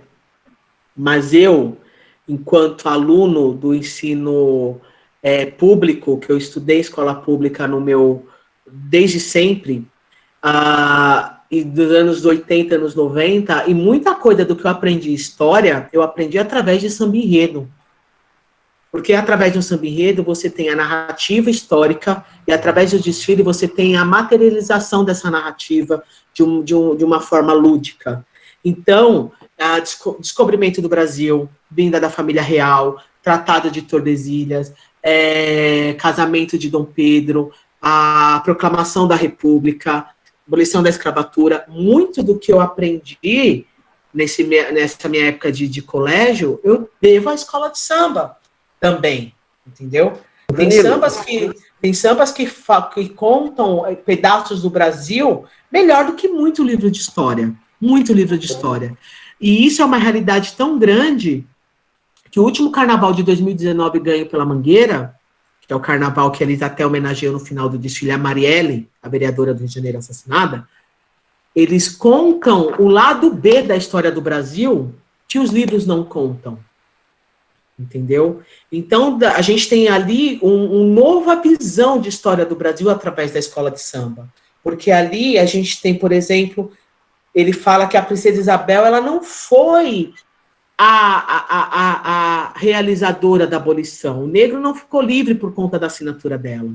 S5: mas eu, enquanto aluno do ensino público, que eu estudei escola pública desde sempre, e dos anos 80, anos 90, e muita coisa do que eu aprendi História, eu aprendi através de samba enredo. Porque através de um samba enredo você tem a narrativa histórica e através do desfile você tem a materialização dessa narrativa de uma forma lúdica. Então, o descobrimento do Brasil, vinda da família real, Tratado de Tordesilhas, casamento de Dom Pedro, a proclamação da República, abolição da escravatura, muito do que eu aprendi nessa minha época de colégio, eu devo à escola de samba. Também, entendeu? Tem sambas que contam pedaços do Brasil melhor do que muito livro de história. Muito livro de história. E isso é uma realidade tão grande que o último carnaval de 2019 ganho pela Mangueira, que é o carnaval que eles até homenageiam no final do desfile a Marielle, a vereadora do Rio de Janeiro assassinada, eles contam o lado B da história do Brasil que os livros não contam. Entendeu? Então, a gente tem ali uma nova visão de história do Brasil através da escola de samba. Porque ali a gente tem, por exemplo, ele fala que a princesa Isabel ela não foi a realizadora da abolição. O negro não ficou livre por conta da assinatura dela.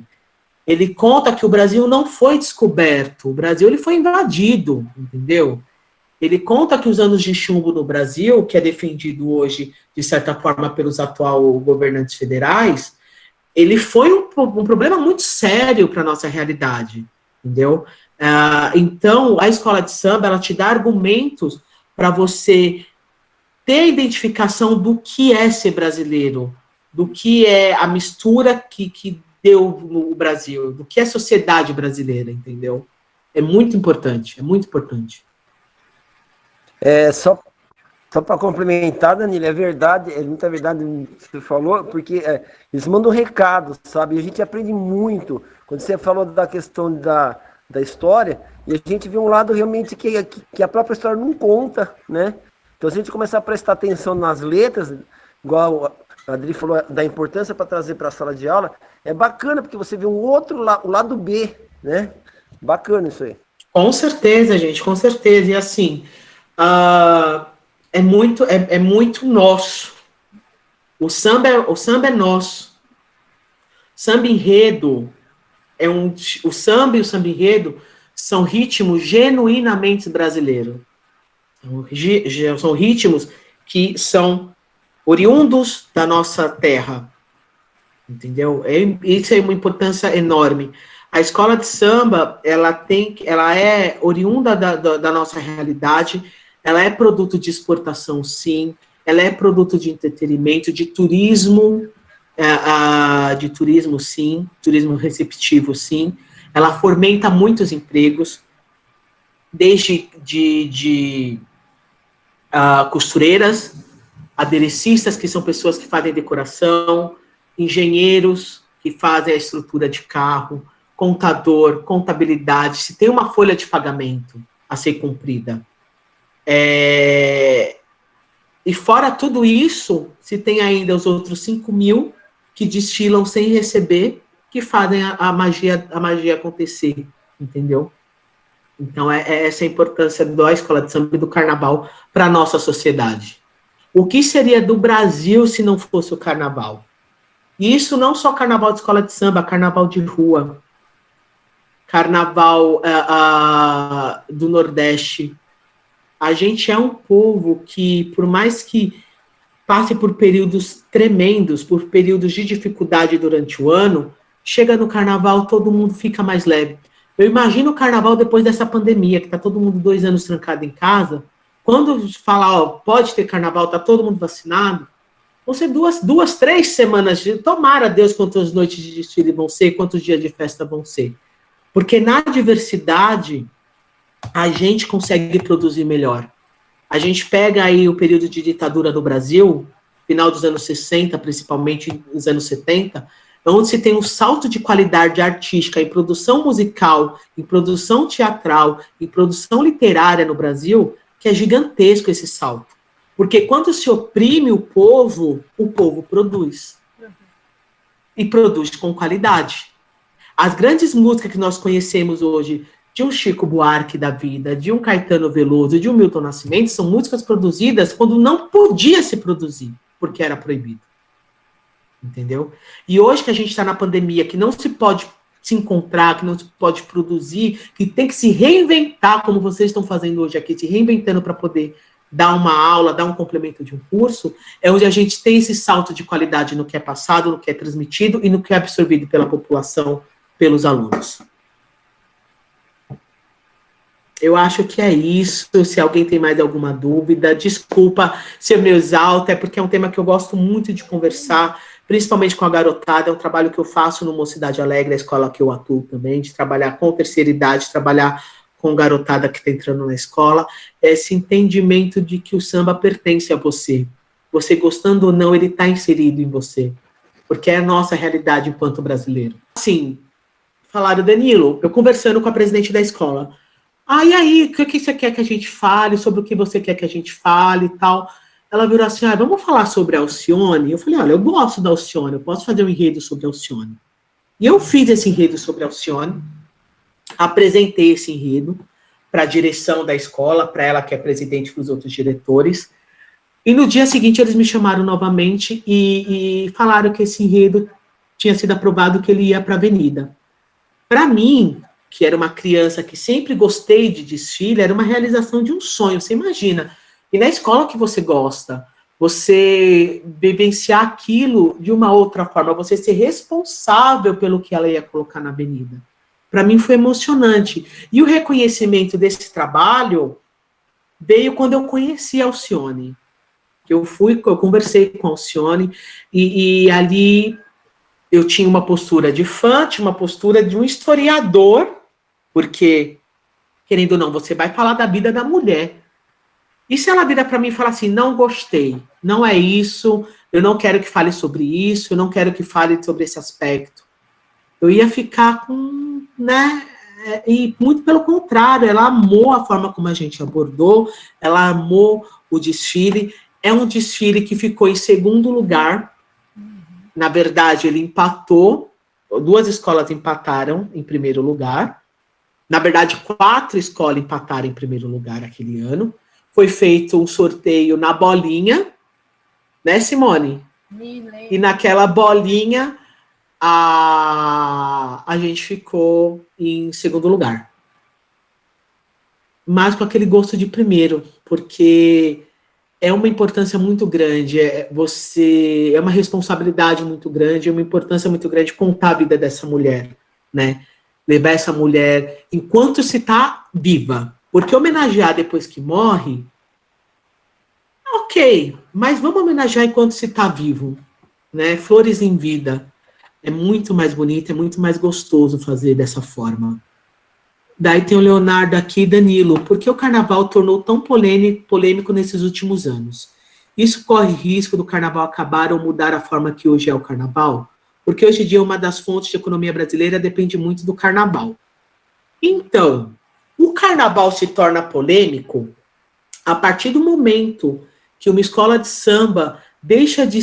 S5: Ele conta que o Brasil não foi descoberto, o Brasil ele foi invadido, entendeu? Ele conta que os anos de chumbo no Brasil, que é defendido hoje, de certa forma, pelos atuais governantes federais, ele foi um problema muito sério para a nossa realidade, entendeu? Então, a escola de samba, ela te dá argumentos para você ter a identificação do que é ser brasileiro, do que é a mistura que deu no Brasil, do que é a sociedade brasileira, entendeu? É muito importante, é muito importante.
S7: Só para complementar, Danilo, é verdade, é muita verdade o que você falou, porque eles mandam recado, sabe? A gente aprende muito. Quando você falou da questão da história, e a gente vê um lado realmente que a própria história não conta, né? Então, se a gente começar a prestar atenção nas letras, igual a Adri falou da importância para trazer para a sala de aula, é bacana, porque você vê um outro lado, o lado B, né? Bacana isso aí.
S5: Com certeza, gente, com certeza. E assim... é muito nosso. O samba é nosso. Samba enredo o samba e o samba enredo são ritmos genuinamente brasileiros. São ritmos que são oriundos da nossa terra. Entendeu? Isso é uma importância enorme. A escola de samba, ela é oriunda da nossa realidade. Ela é produto de exportação, sim. Ela é produto de entretenimento, de turismo, sim. Turismo receptivo, sim. Ela fomenta muitos empregos, desde de costureiras, aderecistas, que são pessoas que fazem decoração, engenheiros, que fazem a estrutura de carro, contador, contabilidade, se tem uma folha de pagamento a ser cumprida. E fora tudo isso, se tem ainda os outros 5 mil que desfilam sem receber, que fazem a magia acontecer, entendeu? Então, essa a importância da escola de samba e do carnaval para a nossa sociedade. O que seria do Brasil se não fosse o carnaval? E isso não só carnaval de escola de samba, carnaval de rua, carnaval do Nordeste. A gente é um povo que, por mais que passe por períodos tremendos, por períodos de dificuldade durante o ano, chega no carnaval, todo mundo fica mais leve. Eu imagino o carnaval depois dessa pandemia, que está todo mundo 2 anos trancado em casa. Quando falar, ó, pode ter carnaval, está todo mundo vacinado, vão ser 2, 3 semanas, tomara Deus quantas noites de desfile vão ser, quantos dias de festa vão ser. Porque na diversidade, a gente consegue produzir melhor. A gente pega aí o período de ditadura no Brasil, final dos anos 60, principalmente nos anos 70, onde se tem um salto de qualidade artística em produção musical, em produção teatral, em produção literária no Brasil, que é gigantesco esse salto. Porque quando se oprime o povo produz. E produz com qualidade. As grandes músicas que nós conhecemos hoje, de um Chico Buarque da vida, de um Caetano Veloso, de um Milton Nascimento, são músicas produzidas quando não podia se produzir, porque era proibido. Entendeu? E hoje que a gente está na pandemia, que não se pode se encontrar, que não se pode produzir, que tem que se reinventar, como vocês estão fazendo hoje aqui, se reinventando para poder dar uma aula, dar um complemento de um curso, é onde a gente tem esse salto de qualidade no que é passado, no que é transmitido e no que é absorvido pela população, pelos alunos. Eu acho que é isso. Se alguém tem mais alguma dúvida, desculpa se eu me exalto, é porque é um tema que eu gosto muito de conversar, principalmente com a garotada. É um trabalho que eu faço no Mocidade Alegre, a escola que eu atuo também, de trabalhar com terceira idade, trabalhar com garotada que está entrando na escola, esse entendimento de que o samba pertence a você. Você gostando ou não, ele está inserido em você, porque é a nossa realidade enquanto brasileiro. Assim, falaram, Danilo, eu conversando com a presidente da escola, e aí, o que você quer que a gente fale, sobre o que você quer que a gente fale e tal. Ela virou assim, vamos falar sobre a Alcione? Eu falei, olha, eu gosto da Alcione, eu posso fazer um enredo sobre a Alcione. E eu fiz esse enredo sobre a Alcione, apresentei esse enredo para a direção da escola, para ela que é presidente dos outros diretores, e no dia seguinte eles me chamaram novamente e falaram que esse enredo tinha sido aprovado, que ele ia para a avenida. Para mim, que era uma criança que sempre gostei de desfile, era uma realização de um sonho, você imagina. E na escola que você gosta, você vivenciar aquilo de uma outra forma, você ser responsável pelo que ela ia colocar na avenida. Para mim foi emocionante. E o reconhecimento desse trabalho veio quando eu conheci a Alcione. Eu conversei com a Alcione, e ali eu tinha uma postura de fã, tinha uma postura de um historiador, porque, querendo ou não, você vai falar da vida da mulher. E se ela vira para mim e fala assim, não gostei, não é isso, eu não quero que fale sobre isso, eu não quero que fale sobre esse aspecto, eu ia ficar com, né, e muito pelo contrário, ela amou a forma como a gente abordou, ela amou o desfile, é um desfile que ficou em segundo lugar, na verdade ele empatou, 2 escolas empataram em primeiro lugar, na verdade 4 escolas empataram em primeiro lugar aquele ano, foi feito um sorteio na bolinha, né, Simone? E naquela bolinha, a gente ficou em segundo lugar. Mas com aquele gosto de primeiro, porque é uma importância muito grande, é uma responsabilidade muito grande, é uma importância muito grande contar a vida dessa mulher, né? Levar essa mulher enquanto se está viva. Porque homenagear depois que morre, ok, mas vamos homenagear enquanto se está vivo, né? Flores em vida. É muito mais bonito, é muito mais gostoso fazer dessa forma. Daí tem o Leonardo aqui, Danilo, por que o carnaval tornou tão polêmico nesses últimos anos? isso corre risco do carnaval acabar ou mudar a forma que hoje é o carnaval? Porque hoje em dia uma das fontes de economia brasileira depende muito do carnaval. Então, o carnaval se torna polêmico a partir do momento que uma escola de samba deixa de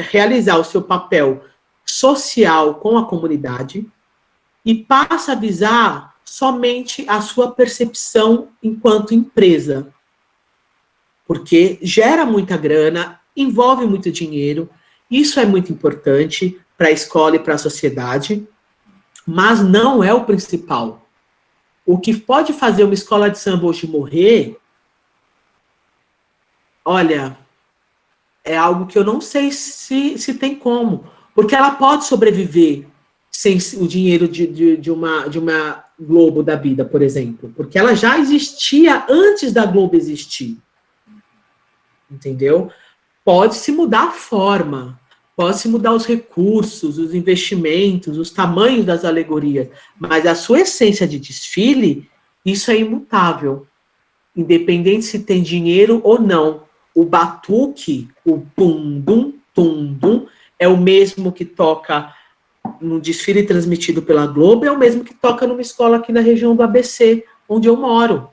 S5: realizar o seu papel social com a comunidade e passa a visar somente a sua percepção enquanto empresa. Porque gera muita grana, envolve muito dinheiro, isso é muito importante para a escola e para a sociedade, mas não é o principal. O que pode fazer uma escola de samba hoje morrer, olha, é algo que eu não sei se tem como, porque ela pode sobreviver sem o dinheiro de uma Globo da vida, por exemplo, porque ela já existia antes da Globo existir. Entendeu? Pode-se mudar a forma, pode-se mudar os recursos, os investimentos, os tamanhos das alegorias, mas a sua essência de desfile, isso é imutável. Independente se tem dinheiro ou não. O batuque, o bum-bum, tum-dum, é o mesmo que toca no desfile transmitido pela Globo, é o mesmo que toca numa escola aqui na região do ABC, onde eu moro.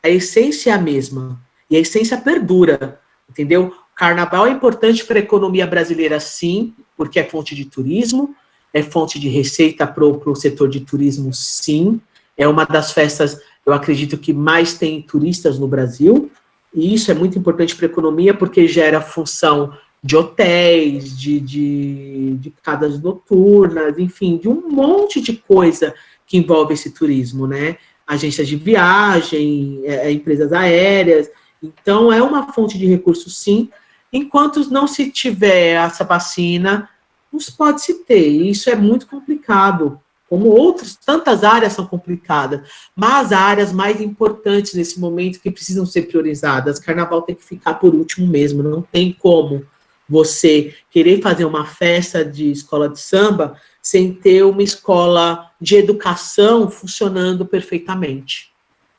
S5: A essência é a mesma, e a essência perdura. Entendeu? Carnaval é importante para a economia brasileira, sim, porque é fonte de turismo, é fonte de receita para o setor de turismo, sim. É uma das festas, eu acredito, que mais tem turistas no Brasil, e isso é muito importante para a economia, porque gera função de hotéis, de casas noturnas, enfim, de um monte de coisa que envolve esse turismo, né? Agências de viagem, empresas aéreas. Então, é uma fonte de recursos, sim. Enquanto não se tiver essa vacina, não se pode se ter. E isso é muito complicado. Como tantas áreas são complicadas. Mas as áreas mais importantes nesse momento que precisam ser priorizadas. Carnaval tem que ficar por último mesmo. Não tem como você querer fazer uma festa de escola de samba sem ter uma escola de educação funcionando perfeitamente.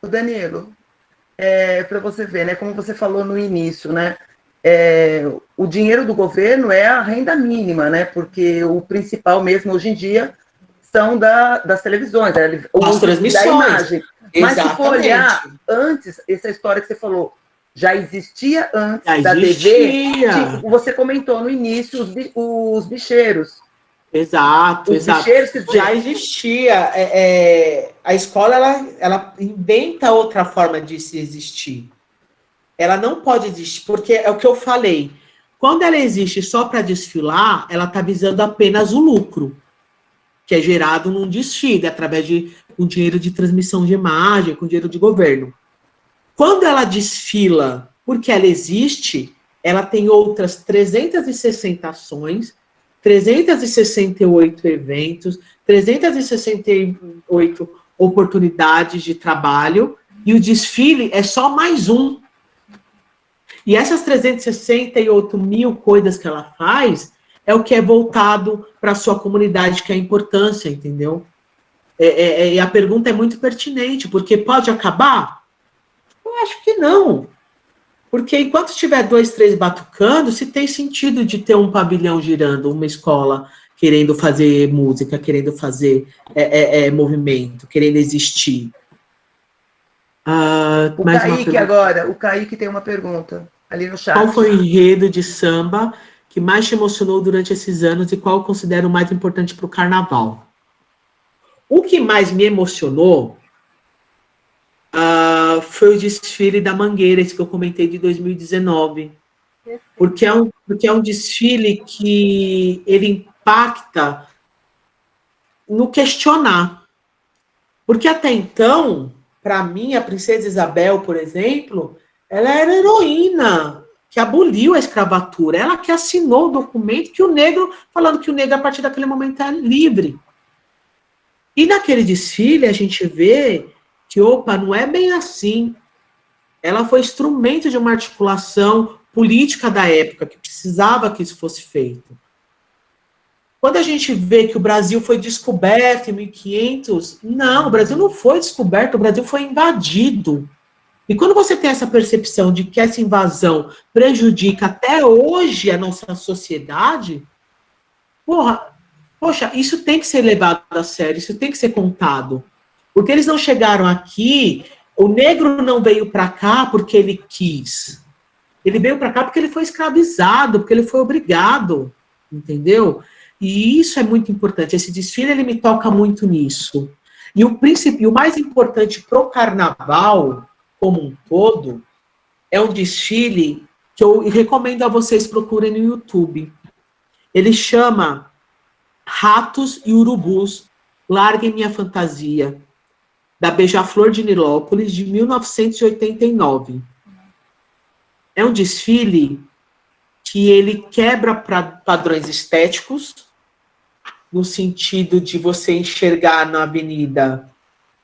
S6: Danilo, para você ver, né, como você falou no início, né, o dinheiro do governo é a renda mínima, né, porque o principal mesmo hoje em dia são das televisões,
S5: as transmissões,
S6: da imagem. Mas
S5: exatamente.
S6: Se for olhar antes, essa história que você falou, já existia antes da
S5: TV,
S6: tipo, você comentou no início os bicheiros.
S5: Exato, exato. Já existia. A escola, ela inventa outra forma de se existir. Ela não pode existir, porque é o que eu falei. Quando ela existe só para desfilar, ela está visando apenas o lucro, que é gerado num desfile, através com dinheiro de transmissão de imagem, com dinheiro de governo. Quando ela desfila porque ela existe, ela tem outras 360 ações, 368 eventos, 368 oportunidades de trabalho, e o desfile é só mais um. E essas 368 mil coisas que ela faz é o que é voltado para a sua comunidade, que é a importância, entendeu? E a pergunta é muito pertinente, porque pode acabar? Eu acho que não. Porque enquanto tiver 2, 3 batucando, se tem sentido de ter um pavilhão girando, uma escola querendo fazer música, querendo fazer movimento, querendo existir.
S6: O Kaique tem uma pergunta ali no chat.
S5: Qual foi o enredo de samba que mais te emocionou durante esses anos e qual considera o mais importante para o carnaval? O que mais me emocionou foi o desfile da Mangueira, esse que eu comentei de 2019. Porque é um desfile que ele impacta no questionar. Porque até então, para mim, a princesa Isabel, por exemplo, ela era heroína, que aboliu a escravatura. Ela que assinou o documento falando que o negro, a partir daquele momento, é livre. E naquele desfile, a gente vê que, não é bem assim. Ela foi instrumento de uma articulação política da época, que precisava que isso fosse feito. Quando a gente vê que o Brasil foi descoberto em 1500, não, o Brasil não foi descoberto, o Brasil foi invadido. E quando você tem essa percepção de que essa invasão prejudica até hoje a nossa sociedade, poxa, isso tem que ser levado a sério, isso tem que ser contado. Porque eles não chegaram aqui, o negro não veio para cá porque ele quis. Ele veio para cá porque ele foi escravizado, porque ele foi obrigado, entendeu? E isso é muito importante. Esse desfile, ele me toca muito nisso. E o mais importante para o carnaval, como um todo, é um desfile que eu recomendo a vocês procurem no YouTube. Ele chama Ratos e Urubus, Larguem Minha Fantasia, da Beija-Flor de Nilópolis, de 1989. É um desfile que ele quebra padrões estéticos, no sentido de você enxergar na avenida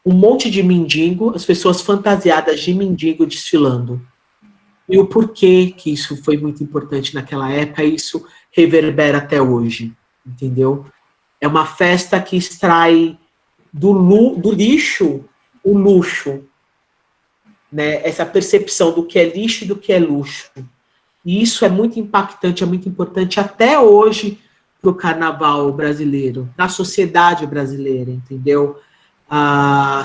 S5: um monte de mendigo, as pessoas fantasiadas de mendigo desfilando. E o porquê que isso foi muito importante naquela época, isso reverbera até hoje, entendeu? É uma festa que extrai do lixo o luxo, né? Essa percepção do que é lixo e do que é luxo. E isso é muito impactante, é muito importante até hoje para o carnaval brasileiro, na sociedade brasileira, entendeu?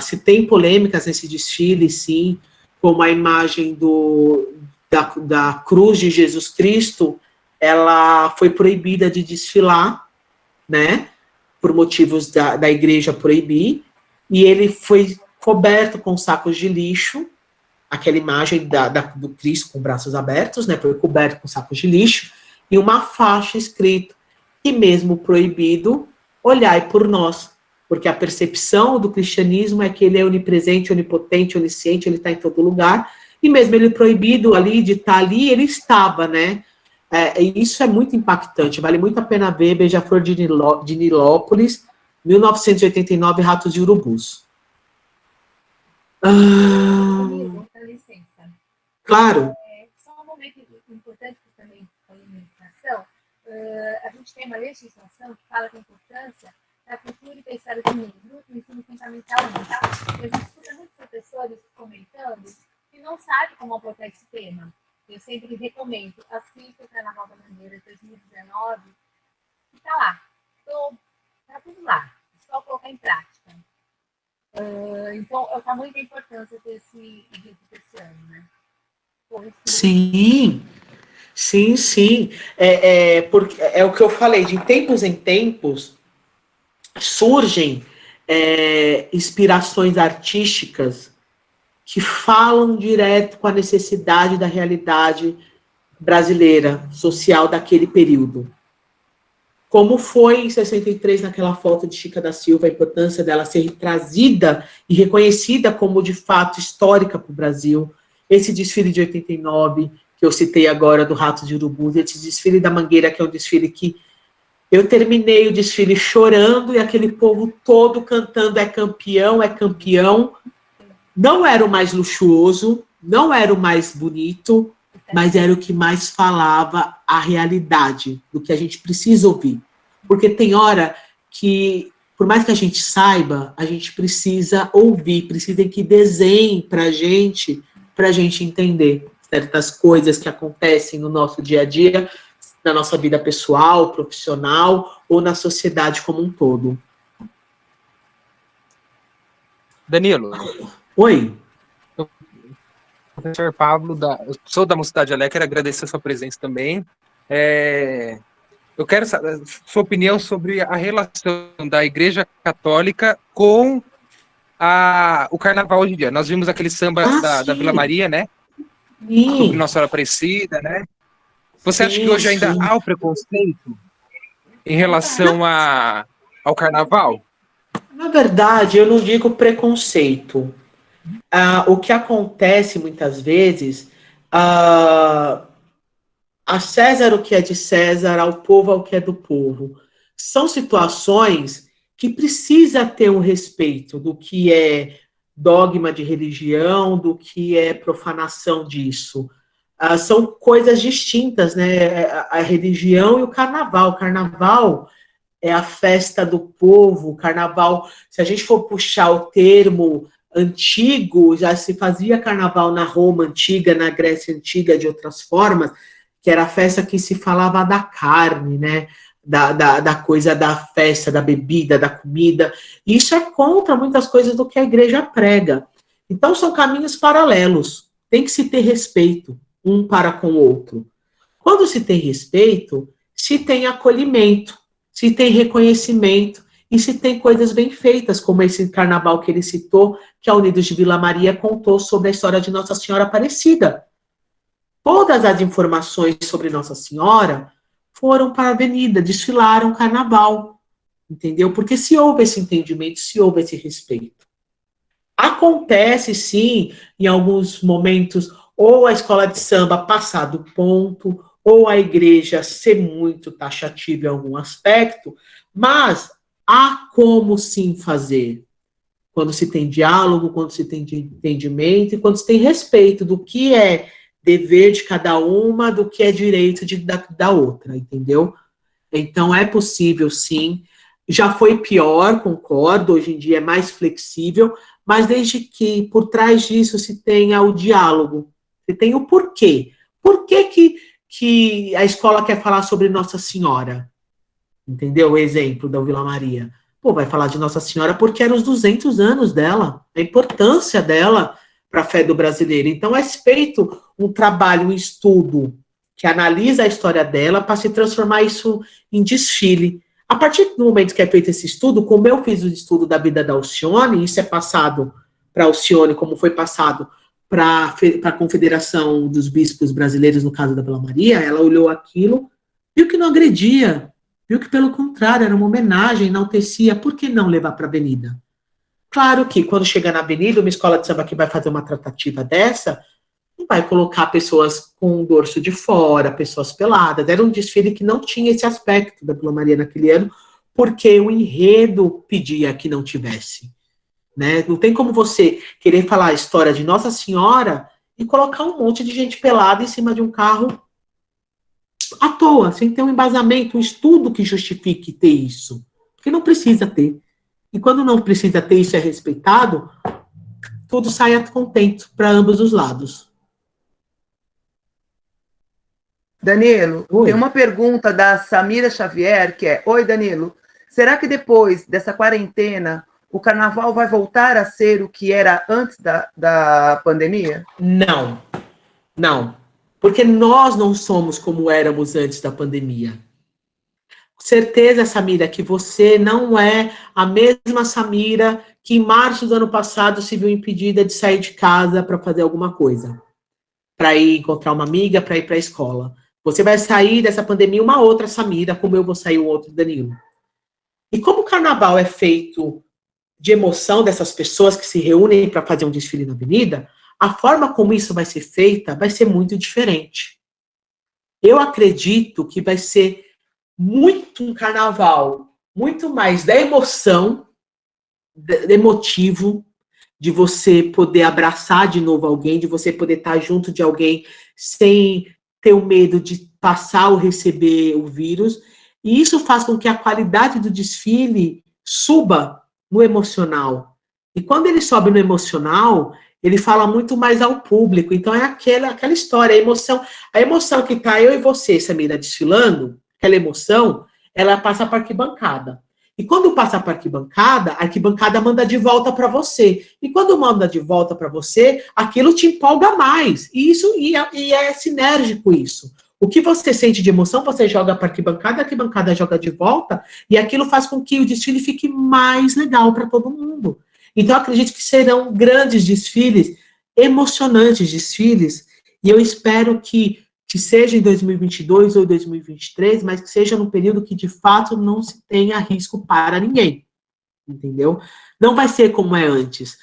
S5: Se tem polêmicas nesse desfile, sim, como a imagem da cruz de Jesus Cristo, ela foi proibida de desfilar, né, por motivos da igreja proibir, e ele foi coberto com sacos de lixo, aquela imagem do Cristo com braços abertos, né, foi coberto com sacos de lixo, e uma faixa escrita, que mesmo proibido, olhai por nós, porque a percepção do cristianismo é que ele é onipresente, onipotente, onisciente, ele está em todo lugar, e mesmo ele proibido ali, de estar ali, ele estava, né? E isso é muito impactante, vale muito a pena ver Beija-Flor de Nilópolis, 1989, Ratos de Urubus.
S8: Amigo, com licença.
S5: Claro.
S8: Só um momento importante que também falei na educação. A gente tem uma legislação que fala da importância da cultura e da história do negro no ensino fundamental 1. A gente escuta muitos professores comentando que não sabem como abordar esse tema. Eu sempre recomendo, assista o Carnaval da Mangueira 2019, e tá lá. Tá tudo lá, é só colocar em prática. Então, tá muita importância desse ano, né?
S5: Sim. Porque é o que eu falei, de tempos em tempos surgem inspirações artísticas que falam direto com a necessidade da realidade brasileira, social daquele período. Como foi em 63, naquela foto de Chica da Silva, a importância dela ser trazida e reconhecida como, de fato, histórica para o Brasil. Esse desfile de 89, que eu citei agora, do Ratos de Urubus, esse desfile da Mangueira, que é um desfile que eu terminei o desfile chorando, e aquele povo todo cantando é campeão, é campeão. Não era o mais luxuoso, não era o mais bonito, mas era o que mais falava a realidade do que a gente precisa ouvir. Porque tem hora que, por mais que a gente saiba, a gente precisa ouvir, precisa que desenhe para a gente entender certas coisas que acontecem no nosso dia a dia, na nossa vida pessoal, profissional, ou na sociedade como um todo.
S9: Danilo.
S5: Oi.
S9: Professor Pablo, eu sou da Mocidade Alegre, quero agradecer a sua presença também. Eu quero saber sua opinião sobre a relação da Igreja Católica com o Carnaval hoje em dia. Nós vimos aquele samba da Vila Maria, né?
S5: Sim.
S9: Sobre Nossa Senhora Aparecida, né? Você acha que hoje ainda há o preconceito em relação ao Carnaval?
S5: Na verdade, eu não digo preconceito. O que acontece muitas vezes, a César o que é de César, ao povo o que é do povo. São situações que precisa ter um respeito do que é dogma de religião, do que é profanação disso. São coisas distintas, né? A religião e o carnaval. O carnaval é a festa do povo. O carnaval, se a gente for puxar o termo antigo, já se fazia carnaval na Roma antiga, na Grécia antiga, de outras formas, que era a festa que se falava da carne, né? Da coisa da festa, da bebida, da comida. Isso é contra muitas coisas do que a igreja prega. Então, são caminhos paralelos. Tem que se ter respeito um para com o outro. Quando se tem respeito, se tem acolhimento, se tem reconhecimento e se tem coisas bem feitas, como esse carnaval que ele citou, que a Unidos de Vila Maria contou sobre a história de Nossa Senhora Aparecida. Todas as informações sobre Nossa Senhora foram para a avenida, desfilaram carnaval, entendeu? Porque se houve esse entendimento, se houve esse respeito. Acontece, sim, em alguns momentos, ou a escola de samba passar do ponto, ou a igreja ser muito taxativa em algum aspecto, mas há como sim fazer. Quando se tem diálogo, quando se tem entendimento e quando se tem respeito do que é dever de cada uma, do que é direito da outra, entendeu? Então, é possível, sim. Já foi pior, concordo, hoje em dia é mais flexível, mas desde que por trás disso se tenha o diálogo, se tenha o porquê. Por que a escola quer falar sobre Nossa Senhora? Entendeu? O exemplo da Vila Maria. Pô, vai falar de Nossa Senhora porque eram os 200 anos dela, a importância dela para a fé do brasileiro. Então, é feito um trabalho, um estudo que analisa a história dela para se transformar isso em desfile. A partir do momento que é feito esse estudo, como eu fiz o estudo da vida da Alcione, isso é passado para a Alcione, como foi passado para a Confederação dos Bispos Brasileiros, no caso da Vila Maria, ela olhou aquilo, viu que não agredia, viu que, pelo contrário, era uma homenagem, enaltecia, por que não levar para a avenida? Claro que, quando chega na avenida, uma escola de samba que vai fazer uma tratativa dessa, não vai colocar pessoas com o dorso de fora, pessoas peladas. Era um desfile que não tinha esse aspecto da Vila Maria naquele ano, porque o enredo pedia que não tivesse. Né? Não tem como você querer falar a história de Nossa Senhora e colocar um monte de gente pelada em cima de um carro à toa, sem ter um embasamento, um estudo que justifique ter isso. Porque não precisa ter. E quando não precisa ter isso é respeitado, tudo sai a contento para ambos os lados.
S6: Danilo,
S5: Oi.
S6: tem uma pergunta da Samira Xavier, que é: oi, Danilo, será que depois dessa quarentena o carnaval vai voltar a ser o que era antes da pandemia?
S5: Não, não. Porque nós não somos como éramos antes da pandemia. Certeza, Samira, que você não é a mesma Samira que em março do ano passado se viu impedida de sair de casa para fazer alguma coisa. Para ir encontrar uma amiga, para ir para a escola. Você vai sair dessa pandemia uma outra Samira, como eu vou sair um outro Danilo. E como o carnaval é feito de emoção dessas pessoas que se reúnem para fazer um desfile na avenida, a forma como isso vai ser feita vai ser muito diferente. Eu acredito que vai ser muito um carnaval, muito mais da emoção, emotivo, de você poder abraçar de novo alguém, de você poder estar junto de alguém sem ter o medo de passar ou receber o vírus. E isso faz com que a qualidade do desfile suba no emocional. E quando ele sobe no emocional, ele fala muito mais ao público. Então é aquela história, a emoção que está eu e você, Samira, desfilando, aquela emoção, ela passa para a arquibancada. E quando passa para a arquibancada manda de volta para você. E quando manda de volta para você, aquilo te empolga mais. E é sinérgico isso. O que você sente de emoção, você joga para a arquibancada joga de volta, e aquilo faz com que o desfile fique mais legal para todo mundo. Então, eu acredito que serão grandes desfiles, emocionantes desfiles, e eu espero que seja em 2022 ou 2023, mas que seja num período que, de fato, não se tenha risco para ninguém, entendeu? Não vai ser como é antes,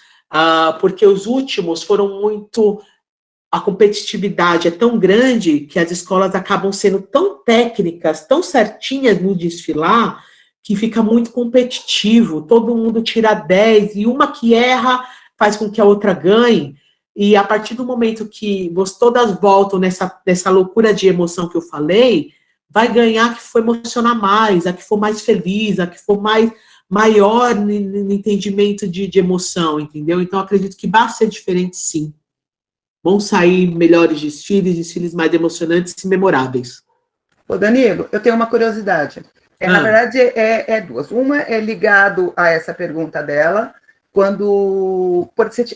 S5: porque os últimos foram muito... A competitividade é tão grande que as escolas acabam sendo tão técnicas, tão certinhas no desfilar, que fica muito competitivo, todo mundo tira 10, e uma que erra faz com que a outra ganhe, e a partir do momento que todas voltam nessa loucura de emoção que eu falei, vai ganhar a que for emocionar mais, a que for mais feliz, a que for mais maior no entendimento de emoção, entendeu? Então, acredito que vai ser diferente, sim. Vão sair melhores desfiles mais emocionantes e memoráveis.
S6: Ô, Danilo, eu tenho uma curiosidade. Na verdade, é duas. Uma é ligado a essa pergunta dela, quando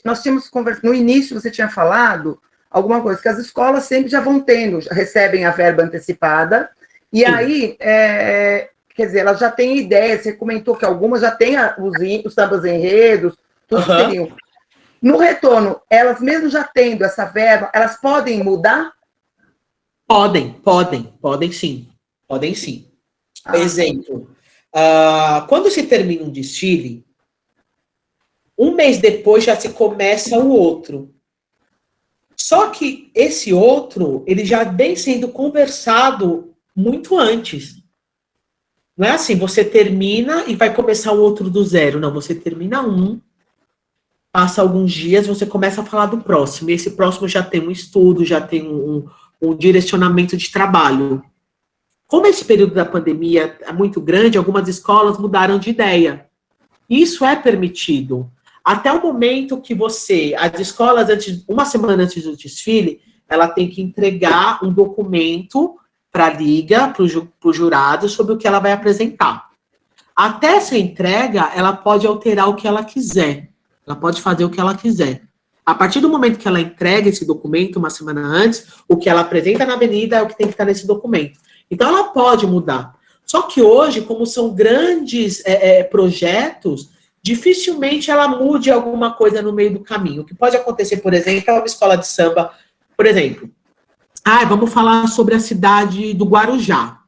S6: nós tínhamos conversado, no início você tinha falado alguma coisa, que as escolas sempre já vão tendo, já recebem a verba antecipada, e sim, aí, quer dizer, elas já têm ideia, você comentou que algumas já têm os sambas enredos, tudo que seriam. No retorno, elas mesmo já tendo essa verba, elas podem mudar?
S5: Podem sim. Podem sim. Exemplo, quando se termina um desfile, um mês depois já se começa o outro. Só que esse outro, ele já vem sendo conversado muito antes. Não é assim, você termina e vai começar o outro do zero. Não, você termina um, passa alguns dias, você começa a falar do próximo. E esse próximo já tem um estudo, já tem um direcionamento de trabalho. Como esse período da pandemia é muito grande, algumas escolas mudaram de ideia. Isso é permitido. Até o momento que as escolas, uma semana antes do desfile, ela tem que entregar um documento para a liga, para o jurado, sobre o que ela vai apresentar. Até essa entrega, ela pode alterar o que ela quiser. Ela pode fazer o que ela quiser. A partir do momento que ela entrega esse documento, uma semana antes, o que ela apresenta na avenida é o que tem que estar nesse documento. Então, ela pode mudar. Só que hoje, como são grandes projetos, dificilmente ela mude alguma coisa no meio do caminho. O que pode acontecer, por exemplo, é uma escola de samba, por exemplo, vamos falar sobre a cidade do Guarujá,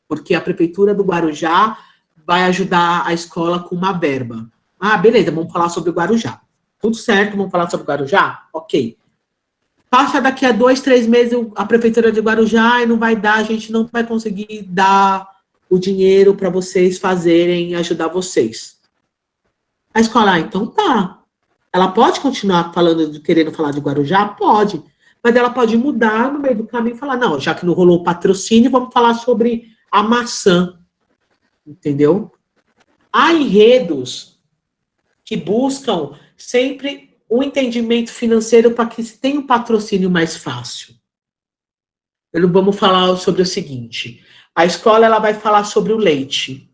S5: porque a prefeitura do Guarujá vai ajudar a escola com uma verba. Beleza, vamos falar sobre o Guarujá. Tudo certo, vamos falar sobre o Guarujá? Ok. Passa daqui a 2, 3 meses a prefeitura de Guarujá e não vai dar, a gente não vai conseguir dar o dinheiro para vocês fazerem, ajudar vocês. A escola, então tá. Ela pode continuar querendo falar de Guarujá? Pode. Mas ela pode mudar no meio do caminho e falar, não, já que não rolou o patrocínio, vamos falar sobre a maçã. Entendeu? Há enredos que buscam sempre um entendimento financeiro para que se tenha um patrocínio mais fácil. Vamos falar sobre o seguinte. A escola ela vai falar sobre o leite.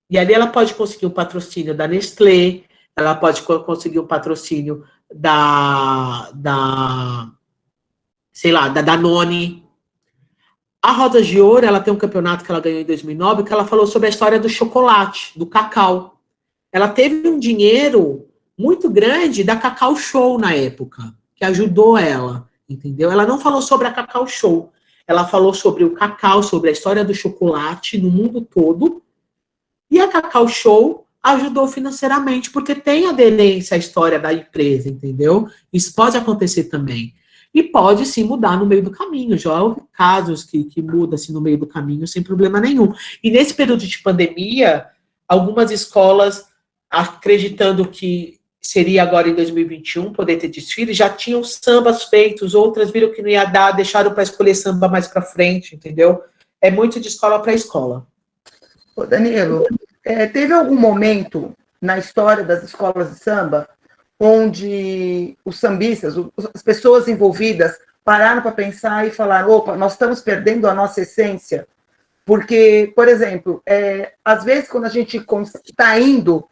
S5: E ali ela pode conseguir um patrocínio da Nestlé, ela pode conseguir um patrocínio da Danone. A Rosa de Ouro, ela tem um campeonato que ela ganhou em 2009, que ela falou sobre a história do chocolate, do cacau. Ela teve um dinheiro muito grande da Cacau Show na época, que ajudou ela, entendeu? Ela não falou sobre a Cacau Show, ela falou sobre o cacau, sobre a história do chocolate no mundo todo, e a Cacau Show ajudou financeiramente, porque tem aderência à história da empresa, entendeu? Isso pode acontecer também. E pode, sim, mudar no meio do caminho. Já houve casos que muda assim, no meio do caminho, sem problema nenhum. E nesse período de pandemia, algumas escolas, acreditando que seria agora em 2021, poder ter desfile, já tinham sambas feitos, outras viram que não ia dar, deixaram para escolher samba mais para frente, entendeu? É muito de escola para escola.
S6: Ô Danilo, teve algum momento na história das escolas de samba onde os sambistas, as pessoas envolvidas, pararam para pensar e falaram, opa, nós estamos perdendo a nossa essência? Porque, por exemplo, às vezes quando a gente está indo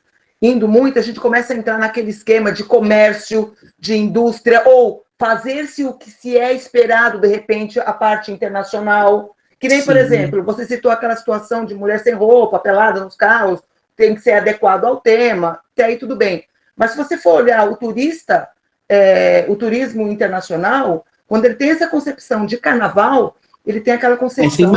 S6: muito, a gente começa a entrar naquele esquema de comércio, de indústria, ou fazer-se o que se é esperado, de repente, a parte internacional. Que nem, por exemplo, você citou aquela situação de mulher sem roupa, pelada nos carros, tem que ser adequado ao tema, até aí tudo bem. Mas se você for olhar o turista, o turismo internacional, quando ele tem essa concepção de carnaval, ele tem aquela concepção...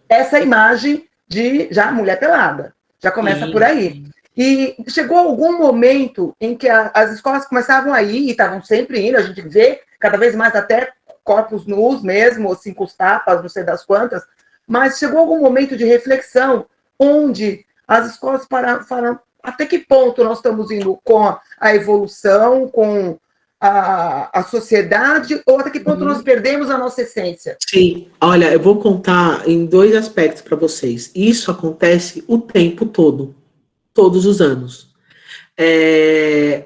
S6: Essa imagem de já mulher pelada. Já começa por aí. E chegou algum momento em que as escolas começavam a ir, e estavam sempre indo, a gente vê cada vez mais até corpos nus mesmo, 5 tapas, não sei das quantas, mas chegou algum momento de reflexão onde as escolas falaram até que ponto nós estamos indo com a evolução, com a sociedade, ou até que ponto nós perdemos a nossa essência?
S5: Sim, olha, eu vou contar em 2 aspectos para vocês. Isso acontece o tempo todo. todos os anos.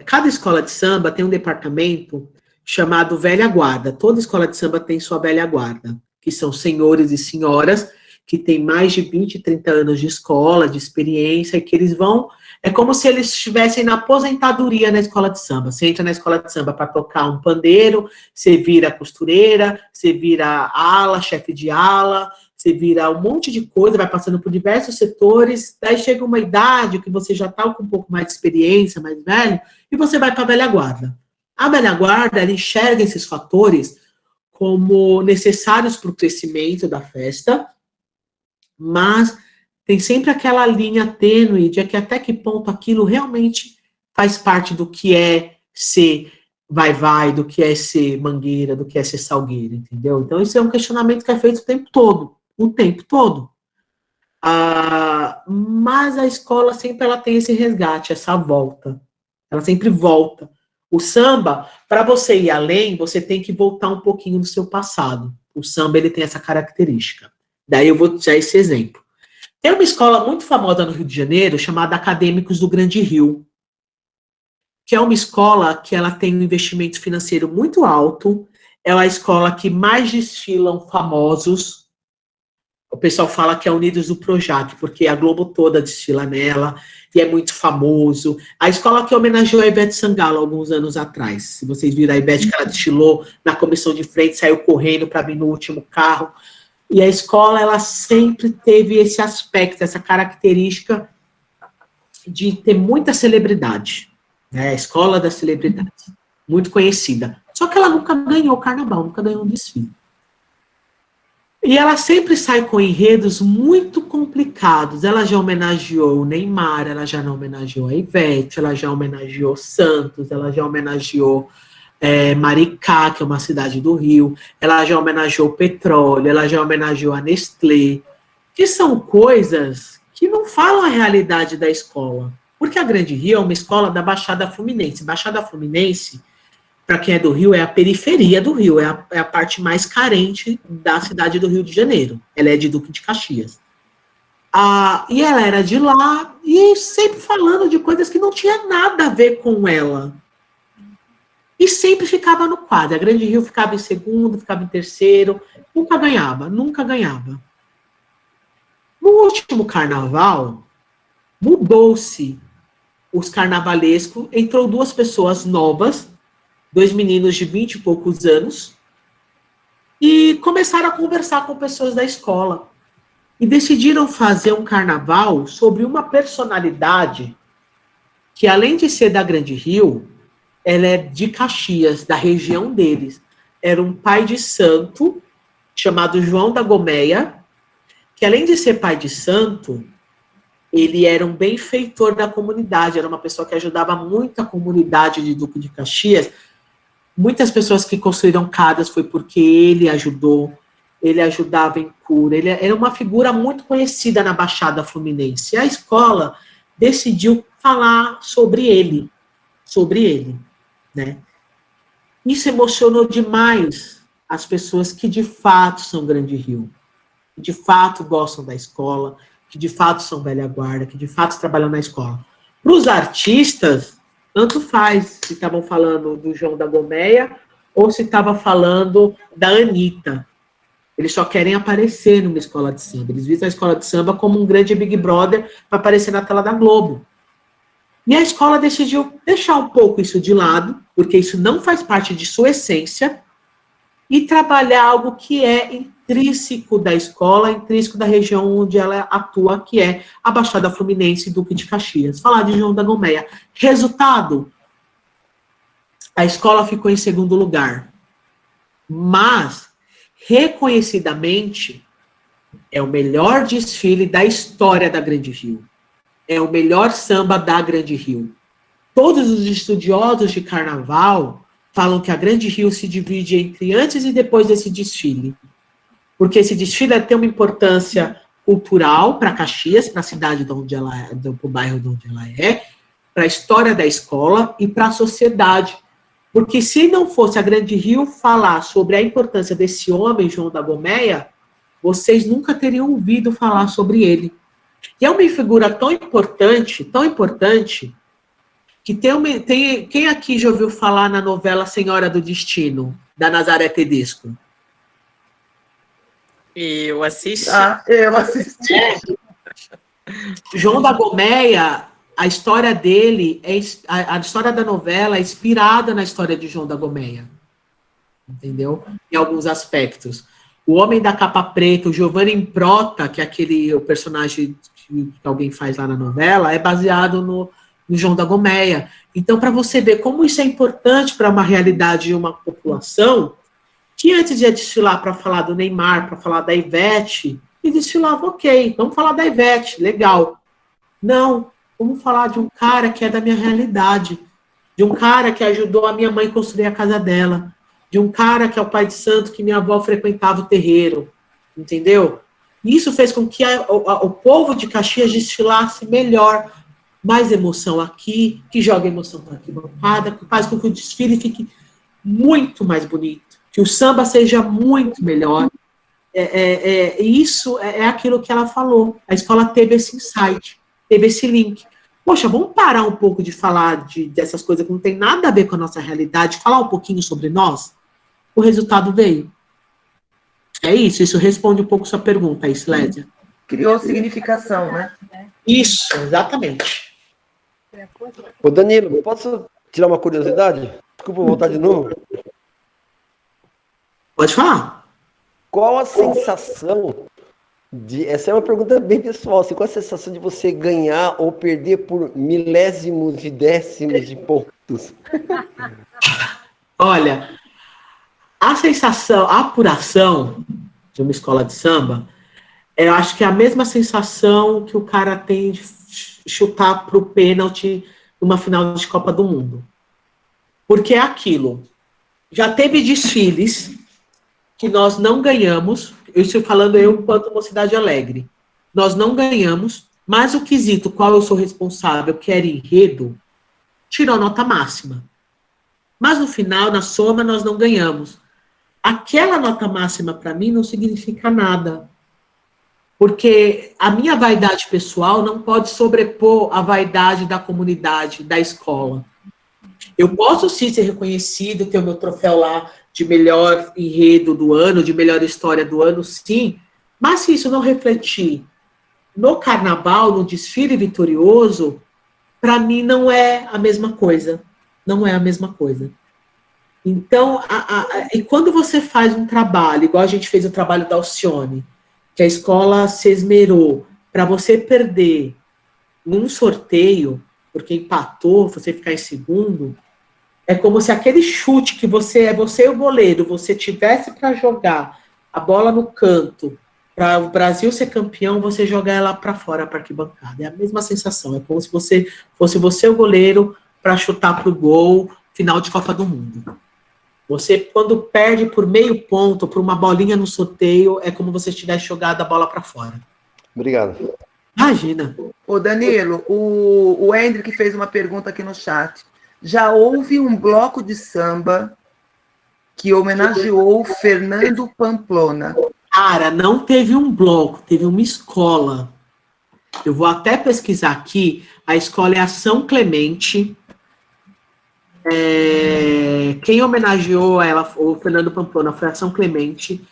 S5: Cada escola de samba tem um departamento chamado Velha Guarda. Toda escola de samba tem sua Velha Guarda, que são senhores e senhoras que têm mais de 20, 30 anos de escola, de experiência, e que eles vão... É como se eles estivessem na aposentadoria na escola de samba. Você entra na escola de samba para tocar um pandeiro, você vira costureira, você vira ala, chefe de ala, você vira um monte de coisa, vai passando por diversos setores, daí chega uma idade que você já está com um pouco mais de experiência, mais velho, e você vai para a velha guarda. A velha guarda, ela enxerga esses fatores como necessários para o crescimento da festa, mas tem sempre aquela linha tênue de que até que ponto aquilo realmente faz parte do que é ser vai-vai, do que é ser mangueira, do que é ser salgueira, entendeu? Então, isso é um questionamento que é feito o tempo todo. Mas a escola sempre ela tem esse resgate, essa volta. Ela sempre volta. O samba, para você ir além, você tem que voltar um pouquinho no seu passado. O samba, ele tem essa característica. Daí eu vou te dar esse exemplo. Tem uma escola muito famosa no Rio de Janeiro, chamada Acadêmicos do Grande Rio, que é uma escola que ela tem um investimento financeiro muito alto, é a escola que mais desfilam famosos. O pessoal fala que é Unidos do Projac, porque a Globo toda desfila nela, e é muito famoso. A escola que homenageou a Ivete Sangalo alguns anos atrás. Se vocês viram a Ivete, que ela desfilou na comissão de frente, saiu correndo para vir no último carro. E a escola, ela sempre teve esse aspecto, essa característica de ter muita celebridade. Né? A escola da celebridade, muito conhecida. Só que ela nunca ganhou carnaval, nunca ganhou um desfile. E ela sempre sai com enredos muito complicados. Ela já homenageou o Neymar, ela já homenageou a Ivete, ela já homenageou Santos, ela já homenageou Maricá, que é uma cidade do Rio, ela já homenageou o petróleo, ela já homenageou a Nestlé, que são coisas que não falam a realidade da escola. Porque a Grande Rio é uma escola da Baixada Fluminense. Baixada Fluminense, para quem é do Rio, é a periferia do Rio, é a parte mais carente da cidade do Rio de Janeiro. Ela é de Duque de Caxias. E ela era de lá, e sempre falando de coisas que não tinha nada a ver com ela. E sempre ficava no quadro. A Grande Rio ficava em segundo, ficava em terceiro, nunca ganhava. No último carnaval, mudou-se os carnavalescos, entrou 2 pessoas novas, 2 meninos de 20 e poucos anos, e começaram a conversar com pessoas da escola. E decidiram fazer um carnaval sobre uma personalidade que, além de ser da Grande Rio, ela é de Caxias, da região deles. Era um pai de santo, chamado João da Gomeia, que, além de ser pai de santo, ele era um benfeitor da comunidade, era uma pessoa que ajudava muito a comunidade de Duque de Caxias. Muitas pessoas que construíram casas foi porque ele ajudou, ele ajudava em cura, ele era uma figura muito conhecida na Baixada Fluminense. E a escola decidiu falar sobre ele, né? Isso emocionou demais as pessoas que de fato são Grande Rio, que de fato gostam da escola, que de fato são velha guarda, que de fato trabalham na escola. Para os artistas, tanto faz se estavam falando do João da Gomeia ou se estava falando da Anitta. Eles só querem aparecer numa escola de samba. Eles visam a escola de samba como um grande Big Brother para aparecer na tela da Globo. E a escola decidiu deixar um pouco isso de lado, porque isso não faz parte de sua essência, e trabalhar algo que é intrínseco da escola, intrínseco da região onde ela atua, que é a Baixada Fluminense e Duque de Caxias. Falar de João da Gomeia. Resultado, a escola ficou em segundo lugar. Mas, reconhecidamente, é o melhor desfile da história da Grande Rio. É o melhor samba da Grande Rio. Todos os estudiosos de carnaval falam que a Grande Rio se divide entre antes e depois desse desfile. Porque esse desfile tem uma importância cultural para Caxias, para a cidade de onde ela é, para o bairro de onde ela é, para a história da escola e para a sociedade. Porque se não fosse a Grande Rio falar sobre a importância desse homem, João da Gomeia, vocês nunca teriam ouvido falar sobre ele. E é uma figura tão importante, que quem aqui já ouviu falar na novela Senhora do Destino, da Nazaré Tedesco?
S1: Eu assisti.
S6: Eu assisti.
S5: João da Gomeia, a história dele, a história da novela é inspirada na história de João da Gomeia. Entendeu? Em alguns aspectos. O Homem da Capa Preta, o Giovanni Improta, que é o personagem que alguém faz lá na novela, é baseado no João da Gomeia. Então, para você ver como isso é importante para uma realidade de uma população, que antes de desfilar para falar do Neymar, para falar da Ivete, e desfilava, ok, vamos falar da Ivete, legal. Não, vamos falar de um cara que é da minha realidade, de um cara que ajudou a minha mãe a construir a casa dela, de um cara que é o pai de santo que minha avó frequentava o terreiro, entendeu? Isso fez com que o povo de Caxias desfilasse melhor, mais emoção aqui, que joga emoção para aqui, que faz com que o desfile fique muito mais bonito, que o samba seja muito melhor. Isso é aquilo que ela falou. A escola teve esse insight, teve esse link. Poxa, vamos parar um pouco de falar dessas coisas que não tem nada a ver com a nossa realidade, falar um pouquinho sobre nós? O resultado veio. É isso responde um pouco sua pergunta, Islédia.
S6: Criou significação, né?
S5: Isso, exatamente.
S7: Ô Danilo, posso tirar uma curiosidade? Desculpa voltar de novo.
S5: Pode falar.
S7: Qual a sensação essa é uma pergunta bem pessoal, assim, qual a sensação de você ganhar ou perder por milésimos de décimos de pontos?
S5: Olha, a sensação, a apuração de uma escola de samba, eu acho que é a mesma sensação que o cara tem de chutar para o pênalti numa final de Copa do Mundo. Porque é aquilo. Já teve desfiles que nós não ganhamos, eu estou falando eu enquanto Mocidade Alegre, nós não ganhamos, mas o quesito qual eu sou responsável, que era enredo, tirou nota máxima. Mas no final, na soma, nós não ganhamos. Aquela nota máxima para mim não significa nada, porque a minha vaidade pessoal não pode sobrepor a vaidade da comunidade, da escola. Eu posso sim ser reconhecido, ter o meu troféu lá de melhor enredo do ano, de melhor história do ano, sim, mas se isso não refletir no carnaval, no desfile vitorioso, para mim não é a mesma coisa. Não é a mesma coisa. Então, e quando você faz um trabalho, igual a gente fez o trabalho da Alcione, que a escola se esmerou para você perder num sorteio, porque empatou, você ficar em segundo, é como se aquele chute que você e o goleiro, você tivesse para jogar a bola no canto, para o Brasil ser campeão, você jogar ela para fora, para arquibancada. É a mesma sensação, é como se você fosse você o goleiro para chutar para o gol, final de Copa do Mundo. Você, quando perde por meio ponto, por uma bolinha no sorteio, é como se você tivesse jogado a bola para fora.
S7: Obrigado.
S5: Imagina.
S6: Ô Danilo, o Hendrick fez uma pergunta aqui no chat. Já houve um bloco de samba que homenageou Fernando Pamplona?
S5: Cara, não teve um bloco, teve uma escola. Eu vou até pesquisar aqui. A escola é a São Clemente. Quem homenageou ela, o Fernando Pamplona, foi a São Clemente.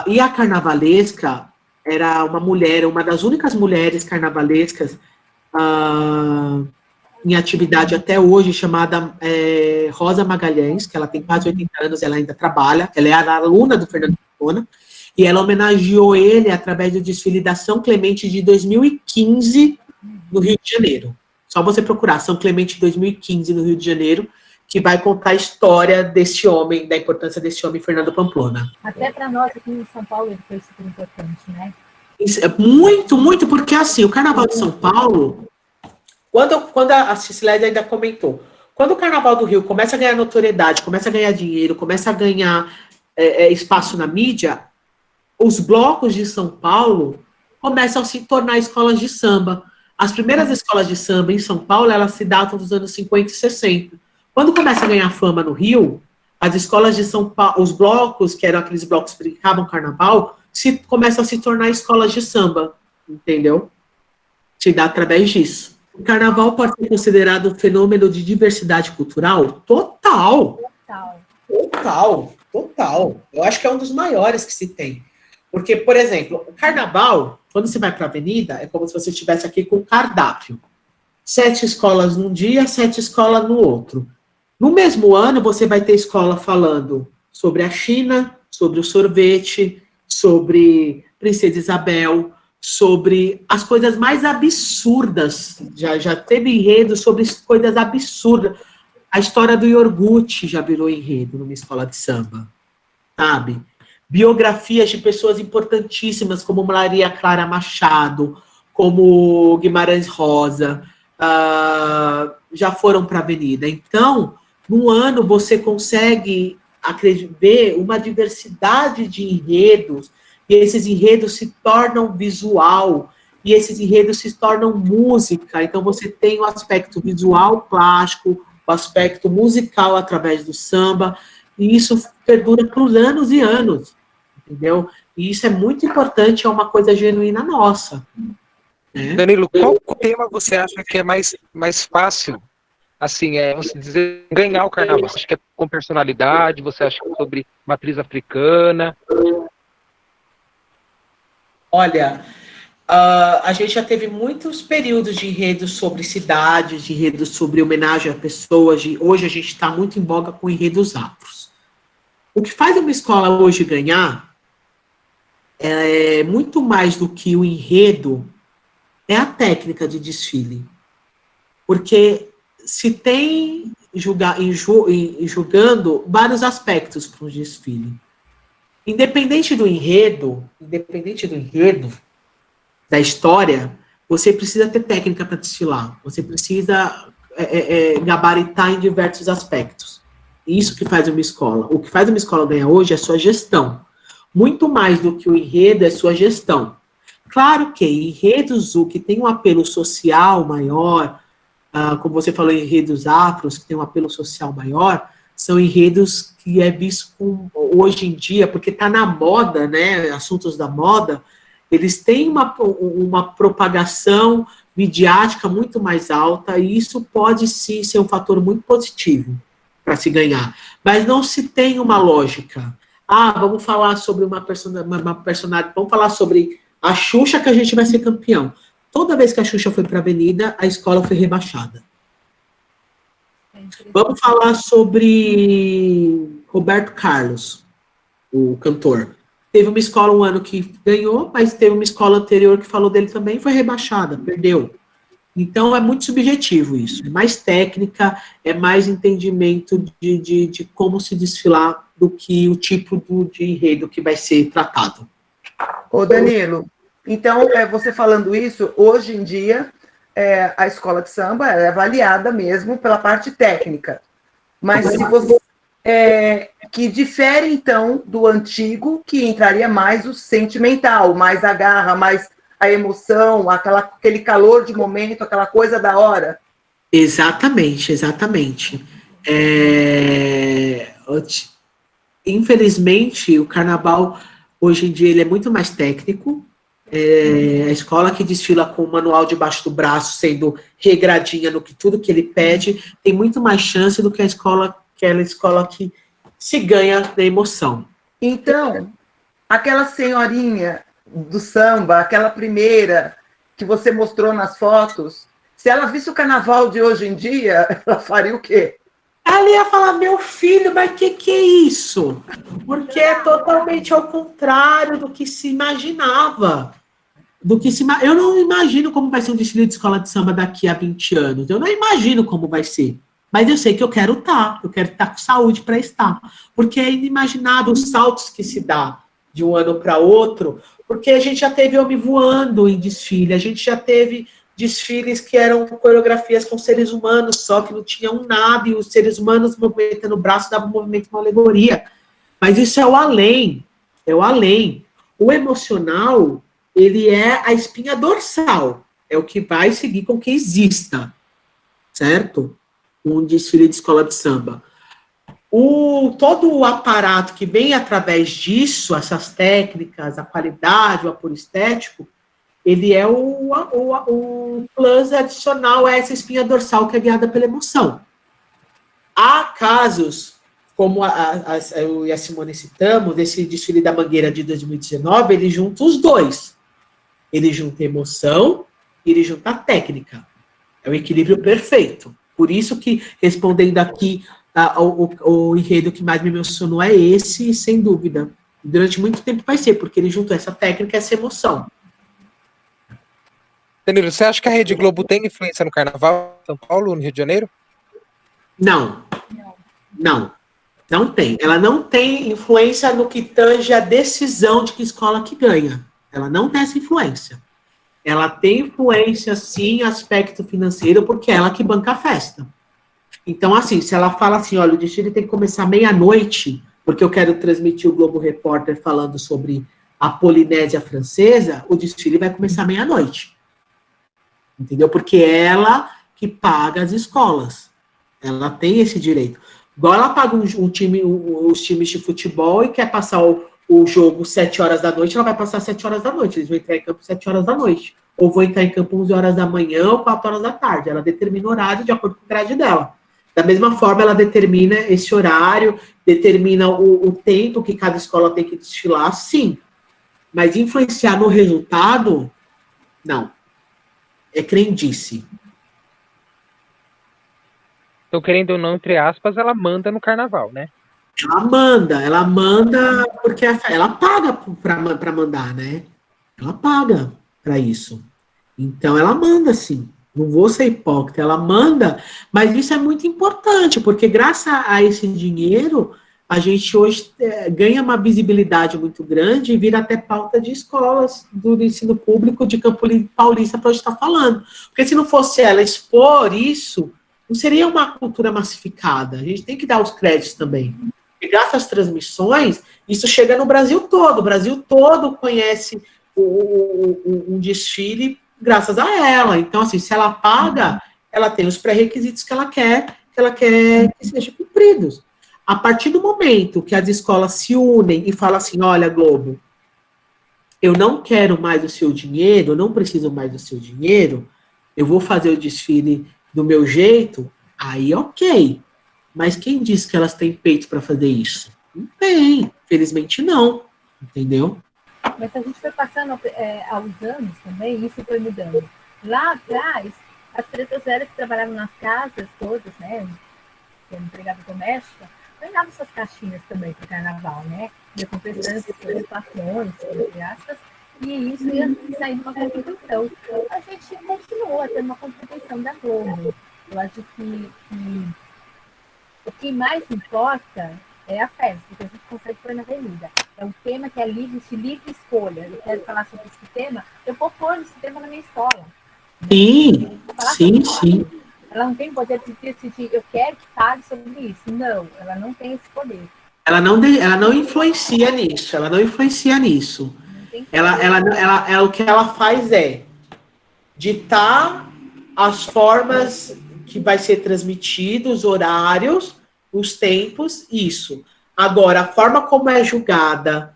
S5: E a carnavalesca era uma mulher, uma das únicas mulheres carnavalescas em atividade até hoje, chamada Rosa Magalhães, que ela tem quase 80 anos, ela ainda trabalha, ela é a aluna do Fernando Pamplona, e ela homenageou ele através do desfile da São Clemente de 2015, no Rio de Janeiro. Só você procurar São Clemente 2015, no Rio de Janeiro, que vai contar a história desse homem, da importância desse homem, Fernando Pamplona.
S8: Até para nós aqui em São Paulo ele foi super importante, né?
S5: Isso é muito, muito, porque assim, o Carnaval de São Paulo, quando a Ciclédia ainda comentou, quando o Carnaval do Rio começa a ganhar notoriedade, começa a ganhar dinheiro, começa a ganhar espaço na mídia, os blocos de São Paulo começam a se tornar escolas de samba. As primeiras escolas de samba em São Paulo, elas se datam dos anos 50 e 60. Quando começa a ganhar fama no Rio, as escolas de São Paulo, os blocos, que eram aqueles blocos que brincavam carnaval, começam a se tornar escolas de samba. entendeu? Se dá através disso. O carnaval pode ser considerado um fenômeno de diversidade cultural? Total. Eu acho que é um dos maiores que se tem. Porque, por exemplo, o carnaval, quando você vai para a avenida, é como se você estivesse aqui com um cardápio. 7 escolas num dia, 7 escolas no outro. No mesmo ano, você vai ter escola falando sobre a China, sobre o sorvete, sobre Princesa Isabel, sobre as coisas mais absurdas. Já teve enredo sobre coisas absurdas. A história do iogurte já virou enredo numa escola de samba, sabe? Biografias de pessoas importantíssimas, como Maria Clara Machado, como Guimarães Rosa, já foram para a avenida. Então, num ano, você consegue ver uma diversidade de enredos, e esses enredos se tornam visual, e esses enredos se tornam música. Então, você tem o aspecto visual plástico, o aspecto musical através do samba, e isso perdura por anos e anos, entendeu? E isso é muito importante, é uma coisa genuína nossa. Né?
S9: Danilo, qual tema você acha que é mais fácil, assim, vamos dizer, ganhar o carnaval? Você acha que é com personalidade? Você acha que é sobre matriz africana?
S5: Olha, a gente já teve muitos períodos de enredos sobre cidades, de enredos sobre homenagem a pessoas. Hoje a gente está muito em voga com enredos afros. O que faz uma escola hoje ganhar é muito mais do que o enredo, é a técnica de desfile. Porque se tem julgando vários aspectos para um desfile. Independente do enredo, da história, você precisa ter técnica para desfilar. Você precisa gabaritar em diversos aspectos. Isso que faz uma escola. O que faz uma escola ganhar hoje é sua gestão. Muito mais do que o enredo é sua gestão. Claro que enredos que tem um apelo social maior, como você falou, enredos afros, que tem um apelo social maior, são enredos que é visto hoje em dia, porque está na moda, né, assuntos da moda, eles têm uma propagação midiática muito mais alta, e isso pode sim ser um fator muito positivo para se ganhar. Mas não se tem uma lógica. Vamos falar sobre uma personagem, vamos falar sobre a Xuxa, que a gente vai ser campeão. Toda vez que a Xuxa foi para a avenida, a escola foi rebaixada. Vamos falar sobre Roberto Carlos, o cantor. Teve uma escola um ano que ganhou, mas teve uma escola anterior que falou dele também e foi rebaixada, perdeu. Então, é muito subjetivo isso. É mais técnica, é mais entendimento de como se desfilar do que o tipo de enredo que vai ser tratado.
S6: Ô, Danilo, então, você falando isso, hoje em dia, a escola de samba é avaliada mesmo pela parte técnica. Mas se você... que difere, então, do antigo, que entraria mais o sentimental, mais a garra, mais a emoção, aquele calor de momento, aquela coisa da hora. Exatamente.
S5: Infelizmente, o carnaval, hoje em dia, ele é muito mais técnico. A escola que desfila com o manual debaixo do braço, sendo regradinha no que tudo que ele pede, tem muito mais chance do que aquela escola que se ganha da emoção. Então, aquela senhorinha do samba, aquela primeira que você mostrou nas fotos, se ela visse o carnaval de hoje em dia, ela faria o quê? Ela ia falar, meu filho, mas que é isso? Porque é totalmente ao contrário do que se imaginava. Eu não imagino como vai ser um desfile de escola de samba daqui a 20 anos. Eu não imagino como vai ser. Mas eu sei que eu quero estar com saúde para estar. Porque é inimaginável os saltos que se dá de um ano para outro, porque a gente já teve homem voando em desfile, a gente já teve desfiles que eram coreografias com seres humanos, só que não tinham nada, e os seres humanos movimentando o braço davam um movimento, uma alegoria. Mas isso é o além, O emocional, ele é a espinha dorsal, é o que vai seguir com que exista, certo? Um desfile de escola de samba. Todo o aparato que vem através disso, essas técnicas, a qualidade, o apuro estético, ele é o plus adicional a essa espinha dorsal que é guiada pela emoção. Há casos, como eu e a Simone citamos, desse desfile da Mangueira de 2019, ele junta os dois. Ele junta a emoção e ele junta a técnica. É o equilíbrio perfeito. Por isso que, respondendo aqui, o enredo que mais me emocionou é esse, sem dúvida. Durante muito tempo vai ser, porque ele juntou essa técnica e essa emoção.
S9: Danilo, você acha que a Rede Globo tem influência no Carnaval de São Paulo, no Rio de Janeiro?
S5: Não. Não tem. Ela não tem influência no que tange a decisão de que escola que ganha. Ela não tem essa influência. Ela tem influência, sim, aspecto financeiro, porque é ela que banca a festa. Então, assim, se ela fala assim, olha, o desfile tem que começar meia-noite, porque eu quero transmitir o Globo Repórter falando sobre a Polinésia Francesa, o desfile vai começar meia-noite. Entendeu? Porque é ela que paga as escolas. Ela tem esse direito. Igual ela paga os times de futebol e quer passar o jogo 7 horas da noite, ela vai passar 7 horas da noite. Eles vão entrar em campo 7 horas da noite. Ou vão entrar em campo 11 horas da manhã ou 4 horas da tarde. Ela determina o horário de acordo com o grade dela. Da mesma forma, ela determina esse horário, determina o tempo que cada escola tem que desfilar, sim. Mas influenciar no resultado, não. É crendice.
S9: Então, querendo ou não, entre aspas, ela manda no Carnaval, né?
S5: Ela manda porque ela paga para mandar, né? Ela paga para isso. Então, ela manda, sim. Não vou ser hipócrita, ela manda, mas isso é muito importante, porque graças a esse dinheiro, a gente hoje ganha uma visibilidade muito grande e vira até pauta de escolas do ensino público de Campo Paulista para hoje estar falando. Porque se não fosse ela expor isso, não seria uma cultura massificada. A gente tem que dar os créditos também. E graças às transmissões, isso chega no Brasil todo. O Brasil todo conhece um desfile graças a ela. Então, assim, se ela paga, ela tem os pré-requisitos que ela quer que sejam cumpridos. A partir do momento que as escolas se unem e falam assim, olha, Globo, eu não quero mais o seu dinheiro, eu não preciso mais do seu dinheiro, eu vou fazer o desfile do meu jeito, aí ok. Mas quem disse que elas têm peito para fazer isso? Não tem, felizmente não, entendeu?
S8: Mas se a gente foi passando aos anos também, isso foi mudando. Lá atrás, as pretas velhas que trabalhavam nas casas todas, né, como empregada doméstica, ganhavam suas caixinhas também para o Carnaval, né? De compensando seus patrões, entre aspas, e isso ia sair de uma contribuição. A gente continua tendo uma contribuição da Globo. Eu acho que o que mais importa é a festa, que a gente consegue pôr na avenida. É um tema que é livre escolha. Eu quero falar sobre esse tema, eu vou pôr esse tema na minha escola.
S5: Sim, sim.
S8: Ela não tem o poder de decidir, eu quero que fale sobre isso. Não, ela não tem esse poder.
S5: Ela não influencia nisso, o que ela faz é ditar as formas que vai ser transmitido, os horários, os tempos, isso. Agora, a forma como é julgada,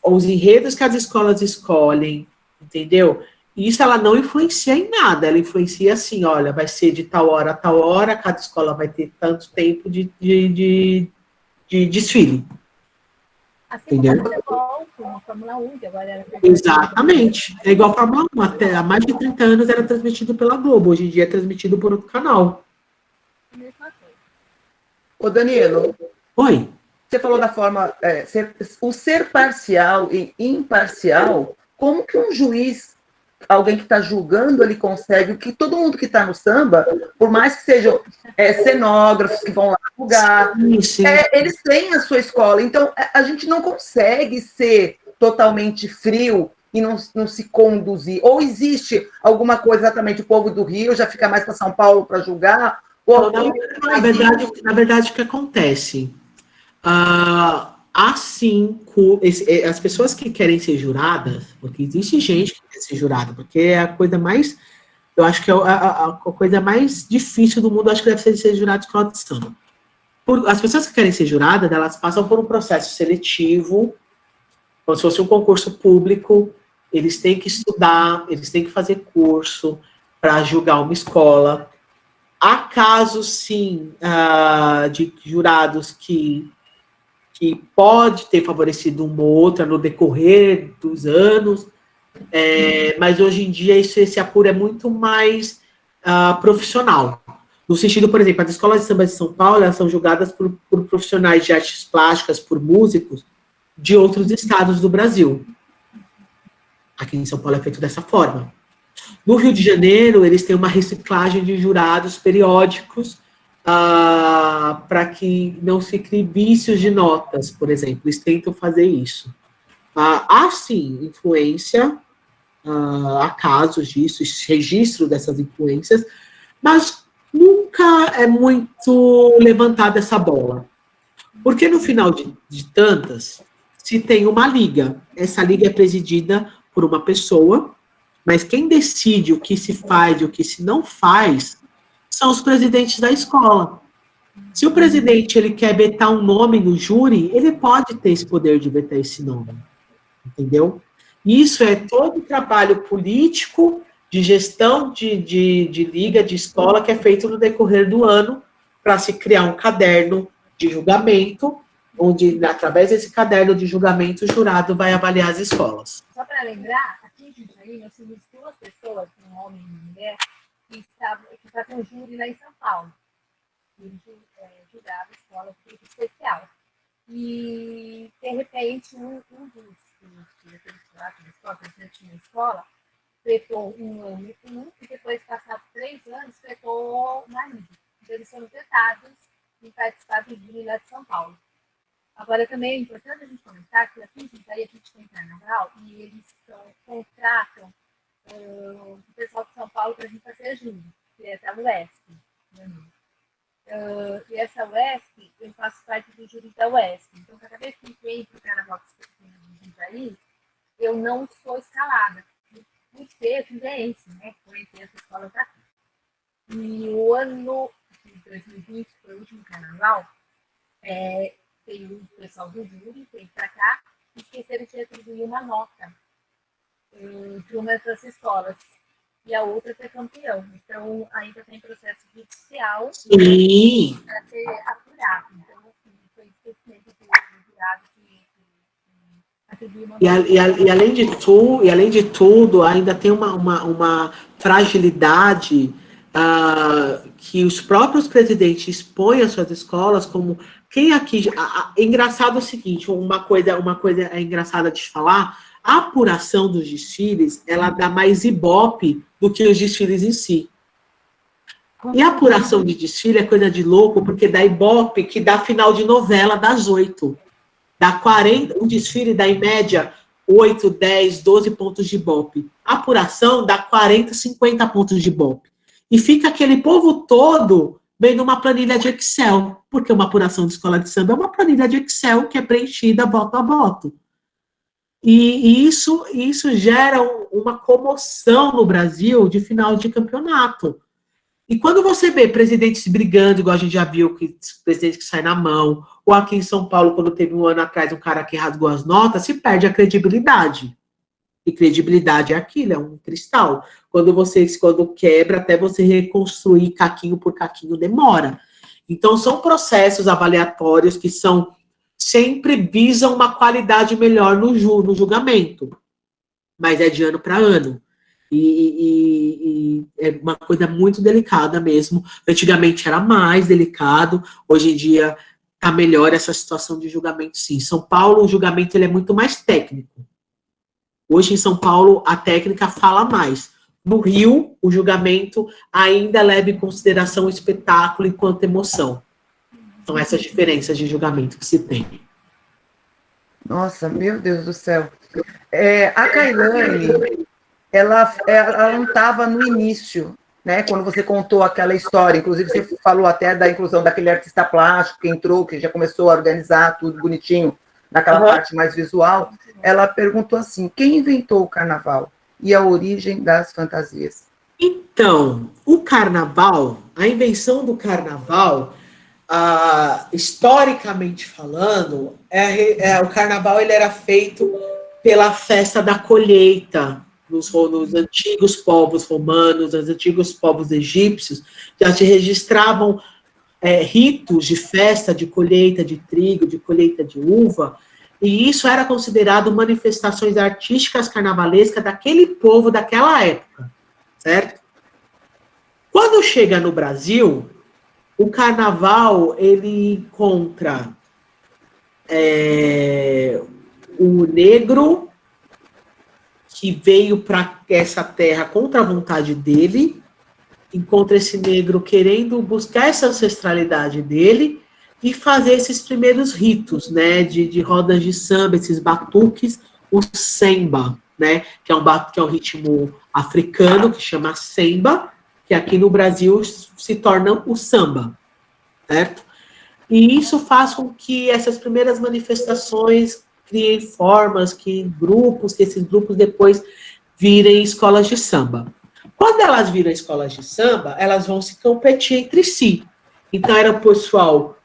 S5: os enredos que as escolas escolhem, entendeu? Isso ela não influencia em nada, ela influencia assim, olha, vai ser de tal hora a tal hora, cada escola vai ter tanto tempo de desfile.
S8: Assim como o futebol, como a Fórmula 1, que agora era...
S5: Exatamente. É igual a Fórmula 1. Até há mais de 30 anos era transmitido pela Globo. Hoje em dia é transmitido por outro canal.
S6: Ô, Danilo.
S5: Oi.
S6: Você falou da forma... ser parcial e imparcial, como que um juiz, alguém que está julgando, ele consegue, que todo mundo que está no samba, por mais que sejam cenógrafos que vão lá julgar, eles têm a sua escola. Então, a gente não consegue ser totalmente frio e não se conduzir. Ou existe alguma coisa, exatamente, o povo do Rio já fica mais para São Paulo para julgar?
S5: Na verdade, o que acontece? Assim, as pessoas que querem ser juradas, porque existe gente que quer ser jurada, porque é a coisa mais, eu acho que é a coisa mais difícil do mundo, acho que deve ser jurado de escola de samba. As pessoas que querem ser juradas, elas passam por um processo seletivo, como se fosse um concurso público, eles têm que estudar, eles têm que fazer curso para julgar uma escola. Há casos, sim, de jurados que pode ter favorecido uma ou outra no decorrer dos anos, mas hoje em dia esse apuro é muito mais profissional. No sentido, por exemplo, as escolas de samba de São Paulo, elas são julgadas por profissionais de artes plásticas, por músicos de outros estados do Brasil. Aqui em São Paulo é feito dessa forma. No Rio de Janeiro, eles têm uma reciclagem de jurados periódicos para que não se crie vícios de notas, por exemplo. Eles tentam fazer isso. Há, sim, influência, há casos disso, registro dessas influências, mas nunca é muito levantada essa bola. Porque no final de tantas, se tem uma liga. Essa liga é presidida por uma pessoa, mas quem decide o que se faz e o que se não faz são os presidentes da escola. Se o presidente ele quer vetar um nome no júri, ele pode ter esse poder de vetar esse nome. Entendeu? Isso é todo o trabalho político de gestão de liga, de escola, que é feito no decorrer do ano para se criar um caderno de julgamento, onde, através desse caderno de julgamento, o jurado vai avaliar as escolas.
S8: Só para lembrar, aqui em Jundiaí, nós temos 2 pessoas, um homem e uma mulher, que fazem um júri lá em São Paulo. Eles julgavam a escola de grupo especial. E, de repente, um dos presidentes da escola fretou um ano e depois, passados 3 anos, fretou uma liga. Então, eles foram vetados em participar do júri lá de São Paulo. Agora, também é importante a gente comentar que aqui em Jundiaí a gente tem carnaval e eles contratam o pessoal de São Paulo para a gente fazer júri, que é da UESP. E essa UESP, eu faço parte do júri da UESP. Então, cada vez que vem para o carnaval de Jundiaí, eu não sou escalada. Por ser jundiaense, né? Conhecer essa escola daqui. E o ano de 2020, que foi o último carnaval, tem o pessoal do júri, veio para cá, e esqueceram de atribuir uma nota para uma dessas escolas. E a outra foi campeão. Então, ainda tem processo judicial para ser apurado. Então, assim, foi esquecimento do jurado que atribuiu uma nota.
S5: E além de tudo, ainda tem uma fragilidade que os próprios presidentes expõem às suas escolas como... Quem aqui... É engraçado o seguinte, uma coisa engraçada de falar, a apuração dos desfiles, ela dá mais ibope do que os desfiles em si. E a apuração de desfile é coisa de louco, porque dá ibope que dá final de novela das 8. Dá 40, o desfile dá em média 8, 10, 12 pontos de ibope. A apuração dá 40, 50 pontos de ibope. E fica aquele povo todo bem numa planilha de Excel, porque uma apuração de escola de samba é uma planilha de Excel que é preenchida voto a voto. E isso gera uma comoção no Brasil de final de campeonato. E quando você vê presidentes brigando, igual a gente já viu, que presidente que sai na mão, ou aqui em São Paulo, quando teve um ano atrás um cara que rasgou as notas, se perde a credibilidade. E credibilidade é aquilo, é um cristal. Quando quebra, até você reconstruir caquinho por caquinho, demora. Então, são processos avaliatórios que sempre visam uma qualidade melhor no julgamento. Mas é de ano para ano. E é uma coisa muito delicada mesmo. Antigamente era mais delicado, hoje em dia está melhor essa situação de julgamento, sim. São Paulo, o julgamento ele é muito mais técnico. Hoje, em São Paulo, a técnica fala mais. No Rio, o julgamento ainda leva em consideração o espetáculo enquanto emoção. São essas diferenças de julgamento que se tem.
S6: Nossa, meu Deus do céu. A Kailane, ela não estava no início, né? Quando você contou aquela história, inclusive você falou até da inclusão daquele artista plástico que entrou, que já começou a organizar tudo bonitinho, naquela parte mais visual. Ela perguntou assim, quem inventou o carnaval e a origem das fantasias?
S5: Então, o carnaval, a invenção do carnaval, historicamente falando, o carnaval ele era feito pela festa da colheita. Nos antigos povos romanos, nos antigos povos egípcios, já se registravam ritos de festa, de colheita de trigo, de colheita de uva, e isso era considerado manifestações artísticas carnavalescas daquele povo daquela época, certo? Quando chega no Brasil, o carnaval, ele encontra o negro, que veio para essa terra contra a vontade dele, encontra esse negro querendo buscar essa ancestralidade dele e fazer esses primeiros ritos, né, de rodas de samba, esses batuques, o semba, né, que é um ritmo africano que chama semba, que aqui no Brasil se torna o samba, certo? E isso faz com que essas primeiras manifestações criem formas, que esses grupos depois virem escolas de samba. Quando elas viram escolas de samba, elas vão se competir entre si. Então, era o pessoal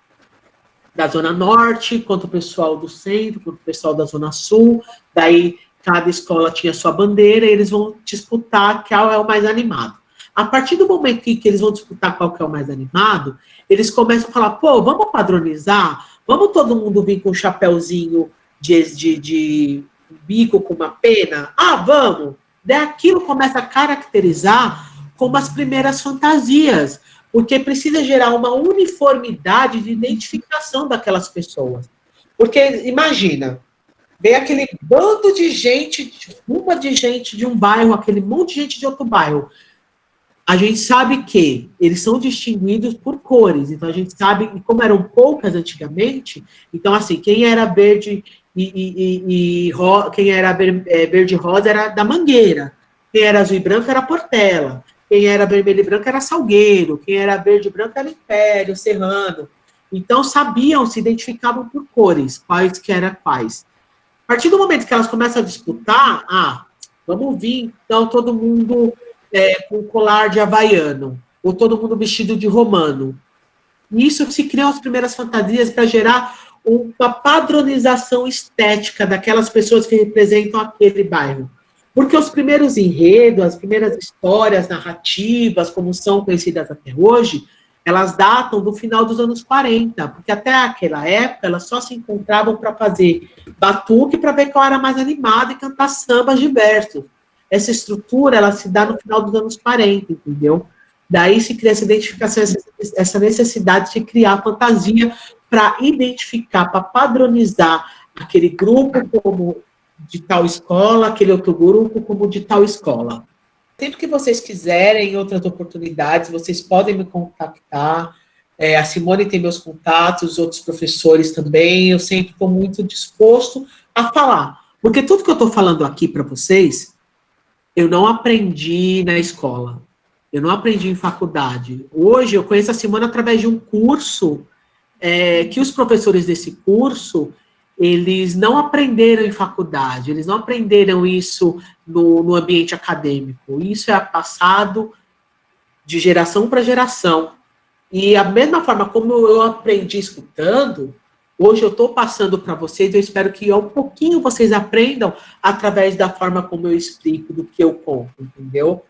S5: da Zona Norte, contra o pessoal do Centro, contra o pessoal da Zona Sul, daí cada escola tinha sua bandeira, e eles vão disputar qual é o mais animado. A partir do momento que eles vão disputar qual que é o mais animado, eles começam a falar, pô, vamos padronizar, vamos todo mundo vir com um chapéuzinho de bico com uma pena? Ah, vamos! Daí aquilo começa a caracterizar como as primeiras fantasias, porque precisa gerar uma uniformidade de identificação daquelas pessoas. Porque, imagina, vem aquele bando de gente, uma de gente de um bairro, aquele monte de gente de outro bairro. A gente sabe que eles são distinguidos por cores, então a gente sabe, e como eram poucas antigamente, então assim, quem era verde quem era verde e rosa era da Mangueira, quem era azul e branco era Portela, quem era vermelho e branco era Salgueiro, quem era verde e branco era Império, Serrano. Então sabiam, se identificavam por cores, quais que eram quais. A partir do momento que elas começam a disputar, vamos vir, então todo mundo com colar de havaiano, ou todo mundo vestido de romano. Nisso se criam as primeiras fantasias para gerar uma padronização estética daquelas pessoas que representam aquele bairro. Porque os primeiros enredos, as primeiras histórias narrativas, como são conhecidas até hoje, elas datam do final dos anos 40, porque até aquela época elas só se encontravam para fazer batuque para ver qual era mais animado e cantar sambas diversos. Essa estrutura, ela se dá no final dos anos 40, entendeu? Daí se cria essa identificação, essa necessidade de criar fantasia para identificar, para padronizar aquele grupo como de tal escola, aquele outro grupo como de tal escola. Sempre que vocês quiserem, em outras oportunidades, vocês podem me contactar. A Simone tem meus contatos, os outros professores também. Eu sempre estou muito disposto a falar. Porque tudo que eu estou falando aqui para vocês, eu não aprendi na escola. Eu não aprendi em faculdade. Hoje, eu conheço a Simone através de um curso que os professores desse curso, eles não aprenderam em faculdade, eles não aprenderam isso no ambiente acadêmico. Isso é passado de geração para geração. E a mesma forma como eu aprendi escutando, hoje eu estou passando para vocês, eu espero que um pouquinho vocês aprendam através da forma como eu explico, do que eu conto, entendeu?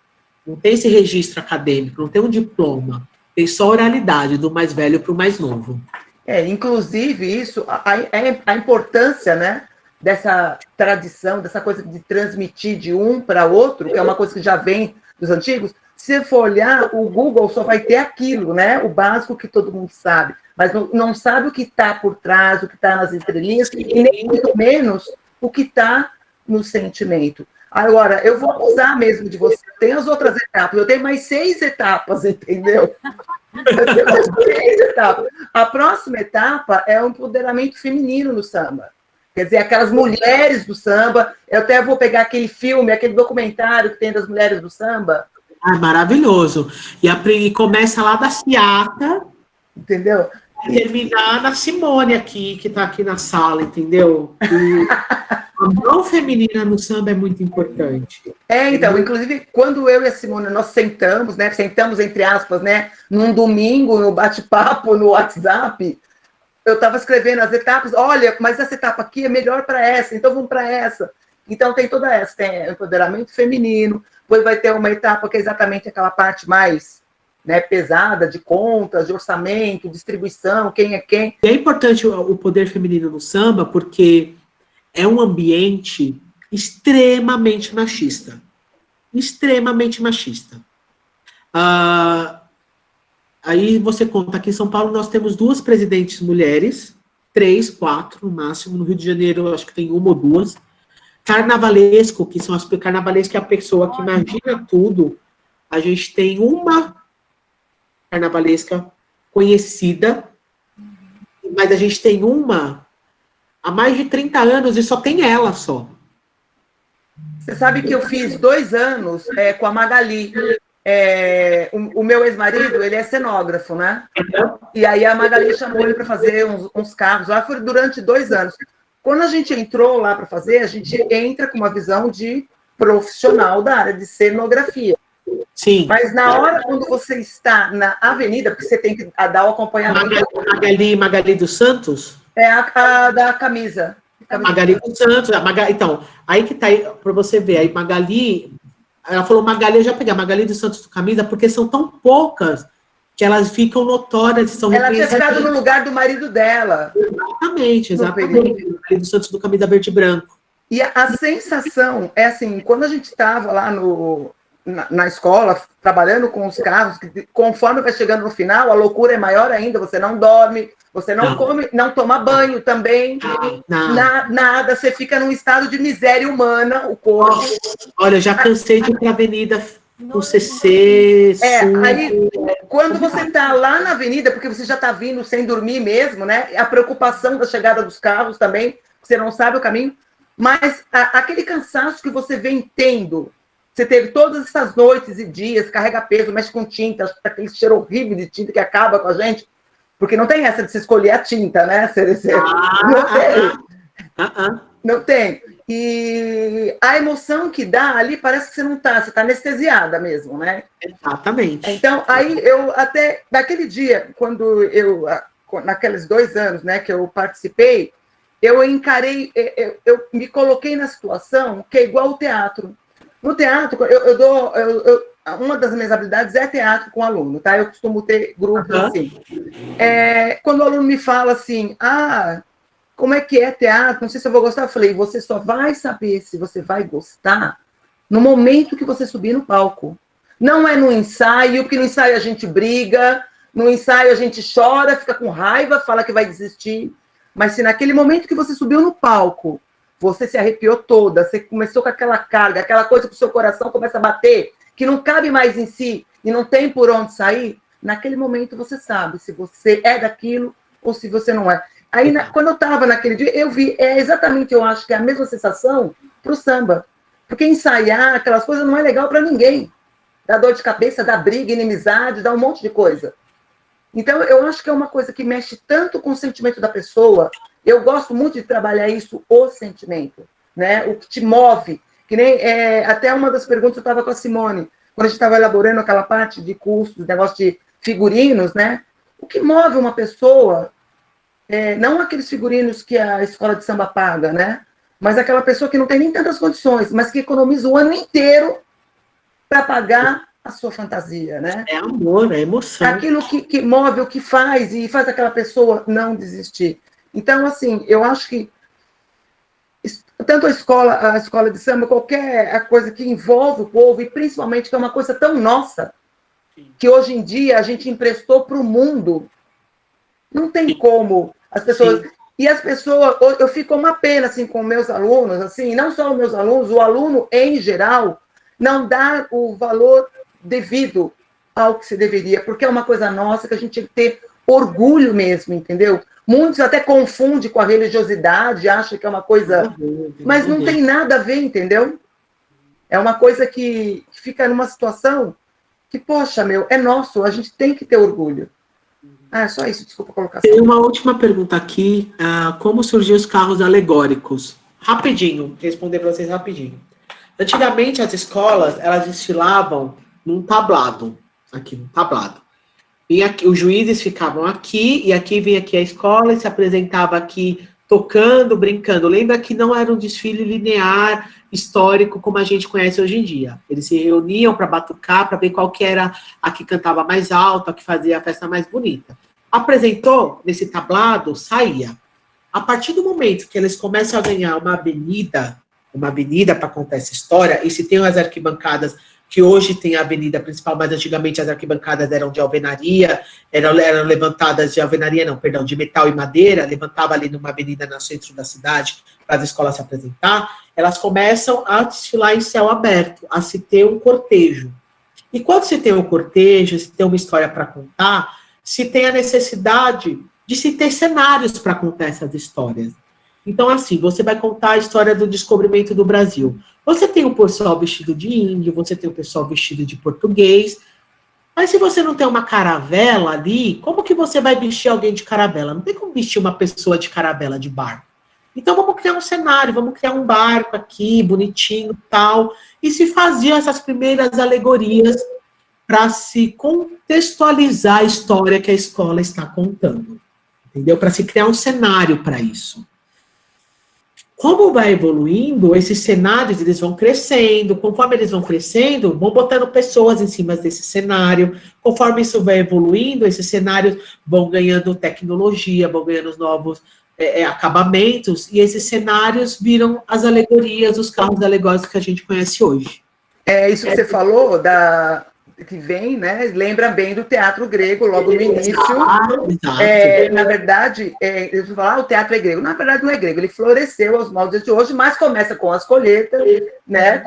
S5: Não tem esse registro acadêmico, não tem um diploma, tem só oralidade, do mais velho para o mais novo.
S6: Inclusive, isso, a importância, né, dessa tradição, dessa coisa de transmitir de um para outro, que é uma coisa que já vem dos antigos. Se for olhar, o Google só vai ter aquilo, né, o básico que todo mundo sabe, mas não sabe o que está por trás, o que está nas entrelinhas, e nem muito menos o que está no sentimento. Agora, eu vou usar mesmo de você. Tem as outras etapas, eu tenho mais 6 etapas, entendeu? Eu tenho mais 6 etapas. A próxima etapa é o empoderamento feminino no samba. Quer dizer, aquelas mulheres do samba. Eu até vou pegar aquele filme, aquele documentário que tem das mulheres do samba.
S5: Maravilhoso. E começa lá da Ciata,
S6: entendeu?
S5: E terminar na Simone aqui, que está aqui na sala, entendeu? E a mão feminina no samba é muito importante.
S6: Então, inclusive, quando eu e a Simone, nós sentamos, né? Sentamos, entre aspas, né? Num domingo, no bate-papo, no WhatsApp, eu estava escrevendo as etapas. Olha, mas essa etapa aqui é melhor para essa, então vamos para essa. Então tem toda essa, tem empoderamento feminino, depois vai ter uma etapa que é exatamente aquela parte mais, né, pesada, de contas, de orçamento, distribuição, quem é quem.
S5: É importante o poder feminino no samba, porque é um ambiente extremamente machista. Extremamente machista. Aí você conta, aqui em São Paulo nós temos 2 presidentes mulheres, 3, 4 no máximo, no Rio de Janeiro eu acho que tem 1 ou 2. Carnavalesco, que são as carnavalescas, que é a pessoa que imagina tudo. A gente tem uma carnavalesca conhecida, mas a gente tem uma há mais de 30 anos e só tem ela só.
S6: Você sabe que eu fiz 2 anos com a Magali. O meu ex-marido, ele é cenógrafo, né? E aí a Magali chamou ele para fazer uns carros lá, foi durante 2 anos. Quando a gente entrou lá para fazer, a gente entra com uma visão de profissional da área de cenografia.
S5: Sim.
S6: Mas na hora, quando você está na avenida, porque você tem que dar o acompanhamento...
S5: Magali dos Santos?
S6: É a da camisa.
S5: Magali dos Santos. Então, aí que tá, para você ver, aí Magali... Ela falou, Magali, eu já peguei a Magali dos Santos do camisa, porque são tão poucas que elas ficam notórias. São
S6: ela tinha ficado no lugar do marido dela.
S5: Exatamente. Magali dos Santos do camisa verde e branco.
S6: E a sensação é assim, quando a gente estava lá na escola, trabalhando com os carros, conforme vai chegando no final, a loucura é maior ainda, você não dorme, você não come, não toma banho também, nada, você fica num estado de miséria humana, o corpo.
S5: Nossa, olha, já cansei de ir para a avenida com CC,
S6: aí, quando você está lá na avenida, porque você já está vindo sem dormir mesmo, né, a preocupação da chegada dos carros também, você não sabe o caminho, mas aquele cansaço que você vem tendo, você teve todas essas noites e dias, carrega peso, mexe com tinta, aquele cheiro horrível de tinta que acaba com a gente, porque não tem essa de se escolher a tinta, né? Não tem. E a emoção que dá ali parece que você não está, você está anestesiada mesmo, né?
S5: Exatamente.
S6: Então, aí eu até, naquele dia, quando naqueles 2 anos, né, que eu participei, eu encarei, eu me coloquei na situação que é igual ao teatro. No teatro, uma das minhas habilidades é teatro com aluno, tá? Eu costumo ter grupos assim. Quando o aluno me fala assim, como é que é teatro? Não sei se eu vou gostar. Eu falei, você só vai saber se você vai gostar no momento que você subir no palco. Não é no ensaio, porque no ensaio a gente briga, no ensaio a gente chora, fica com raiva, fala que vai desistir. Mas se naquele momento que você subiu no palco, você se arrepiou toda, você começou com aquela carga, aquela coisa que o seu coração começa a bater, que não cabe mais em si e não tem por onde sair, naquele momento você sabe se você é daquilo ou se você não é. Aí, quando eu estava naquele dia, eu vi, exatamente, eu acho que é a mesma sensação para o samba. Porque ensaiar aquelas coisas não é legal para ninguém. Dá dor de cabeça, dá briga, inimizade, dá um monte de coisa. Então, eu acho que é uma coisa que mexe tanto com o sentimento da pessoa. Eu gosto muito de trabalhar isso, o sentimento, né? O que te move. Que nem, até uma das perguntas eu estava com a Simone, quando a gente estava elaborando aquela parte de cursos, negócio de figurinos, né? O que move uma pessoa, não aqueles figurinos que a escola de samba paga, né? Mas aquela pessoa que não tem nem tantas condições, mas que economiza o ano inteiro para pagar a sua fantasia, né? É
S5: amor, é emoção.
S6: Aquilo que move, o que faz, e faz aquela pessoa não desistir. Então, assim, eu acho que tanto a escola de samba, qualquer coisa que envolve o povo, e principalmente que é uma coisa tão nossa, que hoje em dia a gente emprestou para o mundo, não tem como as pessoas... Sim. E as pessoas, eu fico uma pena, assim, com meus alunos, assim, não só os meus alunos, o aluno em geral, não dá o valor devido ao que se deveria, porque é uma coisa nossa que a gente tem que ter orgulho mesmo, entendeu? Muitos até confundem com a religiosidade, acham que é uma coisa... Mas não tem nada a ver, entendeu? É uma coisa que fica numa situação que, poxa, é nosso, a gente tem que ter orgulho. Só isso, desculpa colocar.
S5: Tem uma última pergunta aqui. Como surgiu os carros alegóricos? Rapidinho, responder para vocês rapidinho. Antigamente, as escolas, elas desfilavam num tablado. Aqui, num tablado. E aqui, os juízes ficavam aqui, e aqui vinha aqui a escola, e se apresentava aqui tocando, brincando. Lembra que não era um desfile linear, histórico, como a gente conhece hoje em dia. Eles se reuniam para batucar, para ver qual que era a que cantava mais alto, a que fazia a festa mais bonita. Apresentou nesse tablado, saía. A partir do momento que eles começam a ganhar uma avenida para contar essa história, e se tem as arquibancadas, que hoje tem a avenida principal, mas antigamente as arquibancadas eram de alvenaria, eram levantadas de metal e madeira, levantava ali numa avenida no centro da cidade para as escolas se apresentar, elas começam a desfilar em céu aberto, a se ter um cortejo. E quando se tem um cortejo, se tem uma história para contar, se tem a necessidade de se ter cenários para contar essas histórias. Então, assim, você vai contar a história do descobrimento do Brasil. Você tem o pessoal vestido de índio, você tem o pessoal vestido de português, mas se você não tem uma caravela ali, como que você vai vestir alguém de caravela? Não tem como vestir uma pessoa de caravela de barco. Então, vamos criar um cenário, vamos criar um barco aqui, bonitinho, tal, e se faziam essas primeiras alegorias para se contextualizar a história que a escola está contando, entendeu? Para se criar um cenário para isso. Como vai evoluindo, esses cenários, eles vão crescendo, conforme eles vão crescendo, vão botando pessoas em cima desse cenário, conforme isso vai evoluindo, esses cenários vão ganhando tecnologia, vão ganhando novos acabamentos, e esses cenários viram as alegorias, os carros alegóricos que a gente conhece hoje.
S6: É isso que você falou, que vem, né, lembra bem do teatro grego, logo no início.
S5: Exato.
S6: Na verdade, eu vou falar, o teatro é grego. Na verdade, não é grego, ele floresceu aos moldes de hoje, mas começa com as colheitas, né,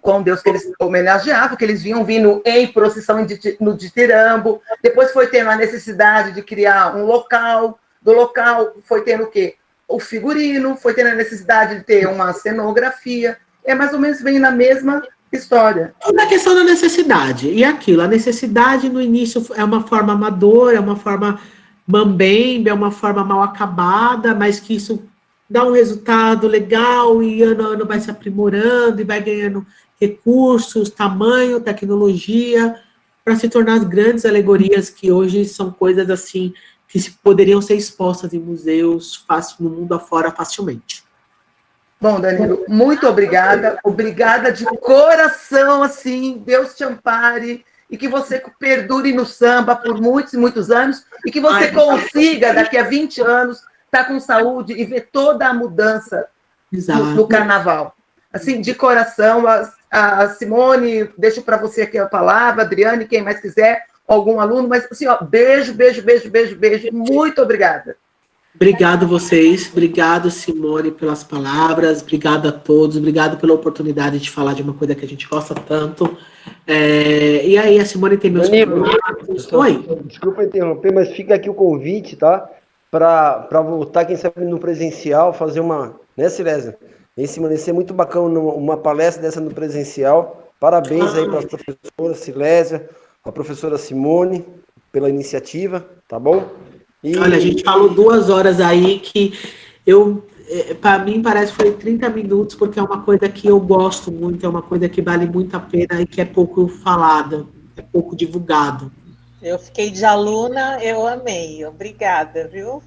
S6: com Deus que eles homenageavam, que eles vinham vindo em procissão no ditirambo. Depois foi tendo a necessidade de criar um local, do local foi tendo o quê? O figurino, foi tendo a necessidade de ter uma cenografia. É mais ou menos bem na mesma história.
S5: Tudo é questão da necessidade. E aquilo, a necessidade no início é uma forma amadora, é uma forma mambembe, é uma forma mal acabada, mas que isso dá um resultado legal e ano a ano vai se aprimorando e vai ganhando recursos, tamanho, tecnologia, para se tornar as grandes alegorias que hoje são coisas assim que poderiam ser expostas em museus no mundo afora facilmente.
S6: Bom, Danilo, muito obrigada. Obrigada de coração, assim, Deus te ampare e que você perdure no samba por muitos e muitos anos e que você consiga, daqui a 20 anos, estar com saúde e ver toda a mudança no carnaval. Assim, de coração, a Simone, deixo para você aqui a palavra, Adriane, quem mais quiser, algum aluno, mas assim, ó, beijo, beijo, beijo, beijo, beijo, muito obrigada.
S5: Obrigado vocês, obrigado Simone pelas palavras, obrigado a todos, obrigado pela oportunidade de falar de uma coisa que a gente gosta tanto. E aí a Simone tem meus compromissos. Oi.
S7: Desculpa interromper, mas fica aqui o convite, tá? Para voltar, quem sabe, no presencial, fazer uma, né, Silésia? Esse vai ser muito bacana, uma palestra dessa no presencial. Parabéns aí para a professora Silésia, a professora Simone, pela iniciativa, tá bom?
S5: Olha, a gente falou 2 horas aí que para mim parece que foi 30 minutos, porque é uma coisa que eu gosto muito, é uma coisa que vale muito a pena e que é pouco falada, é pouco divulgado.
S1: Eu fiquei de aluna, eu amei. Obrigada, viu?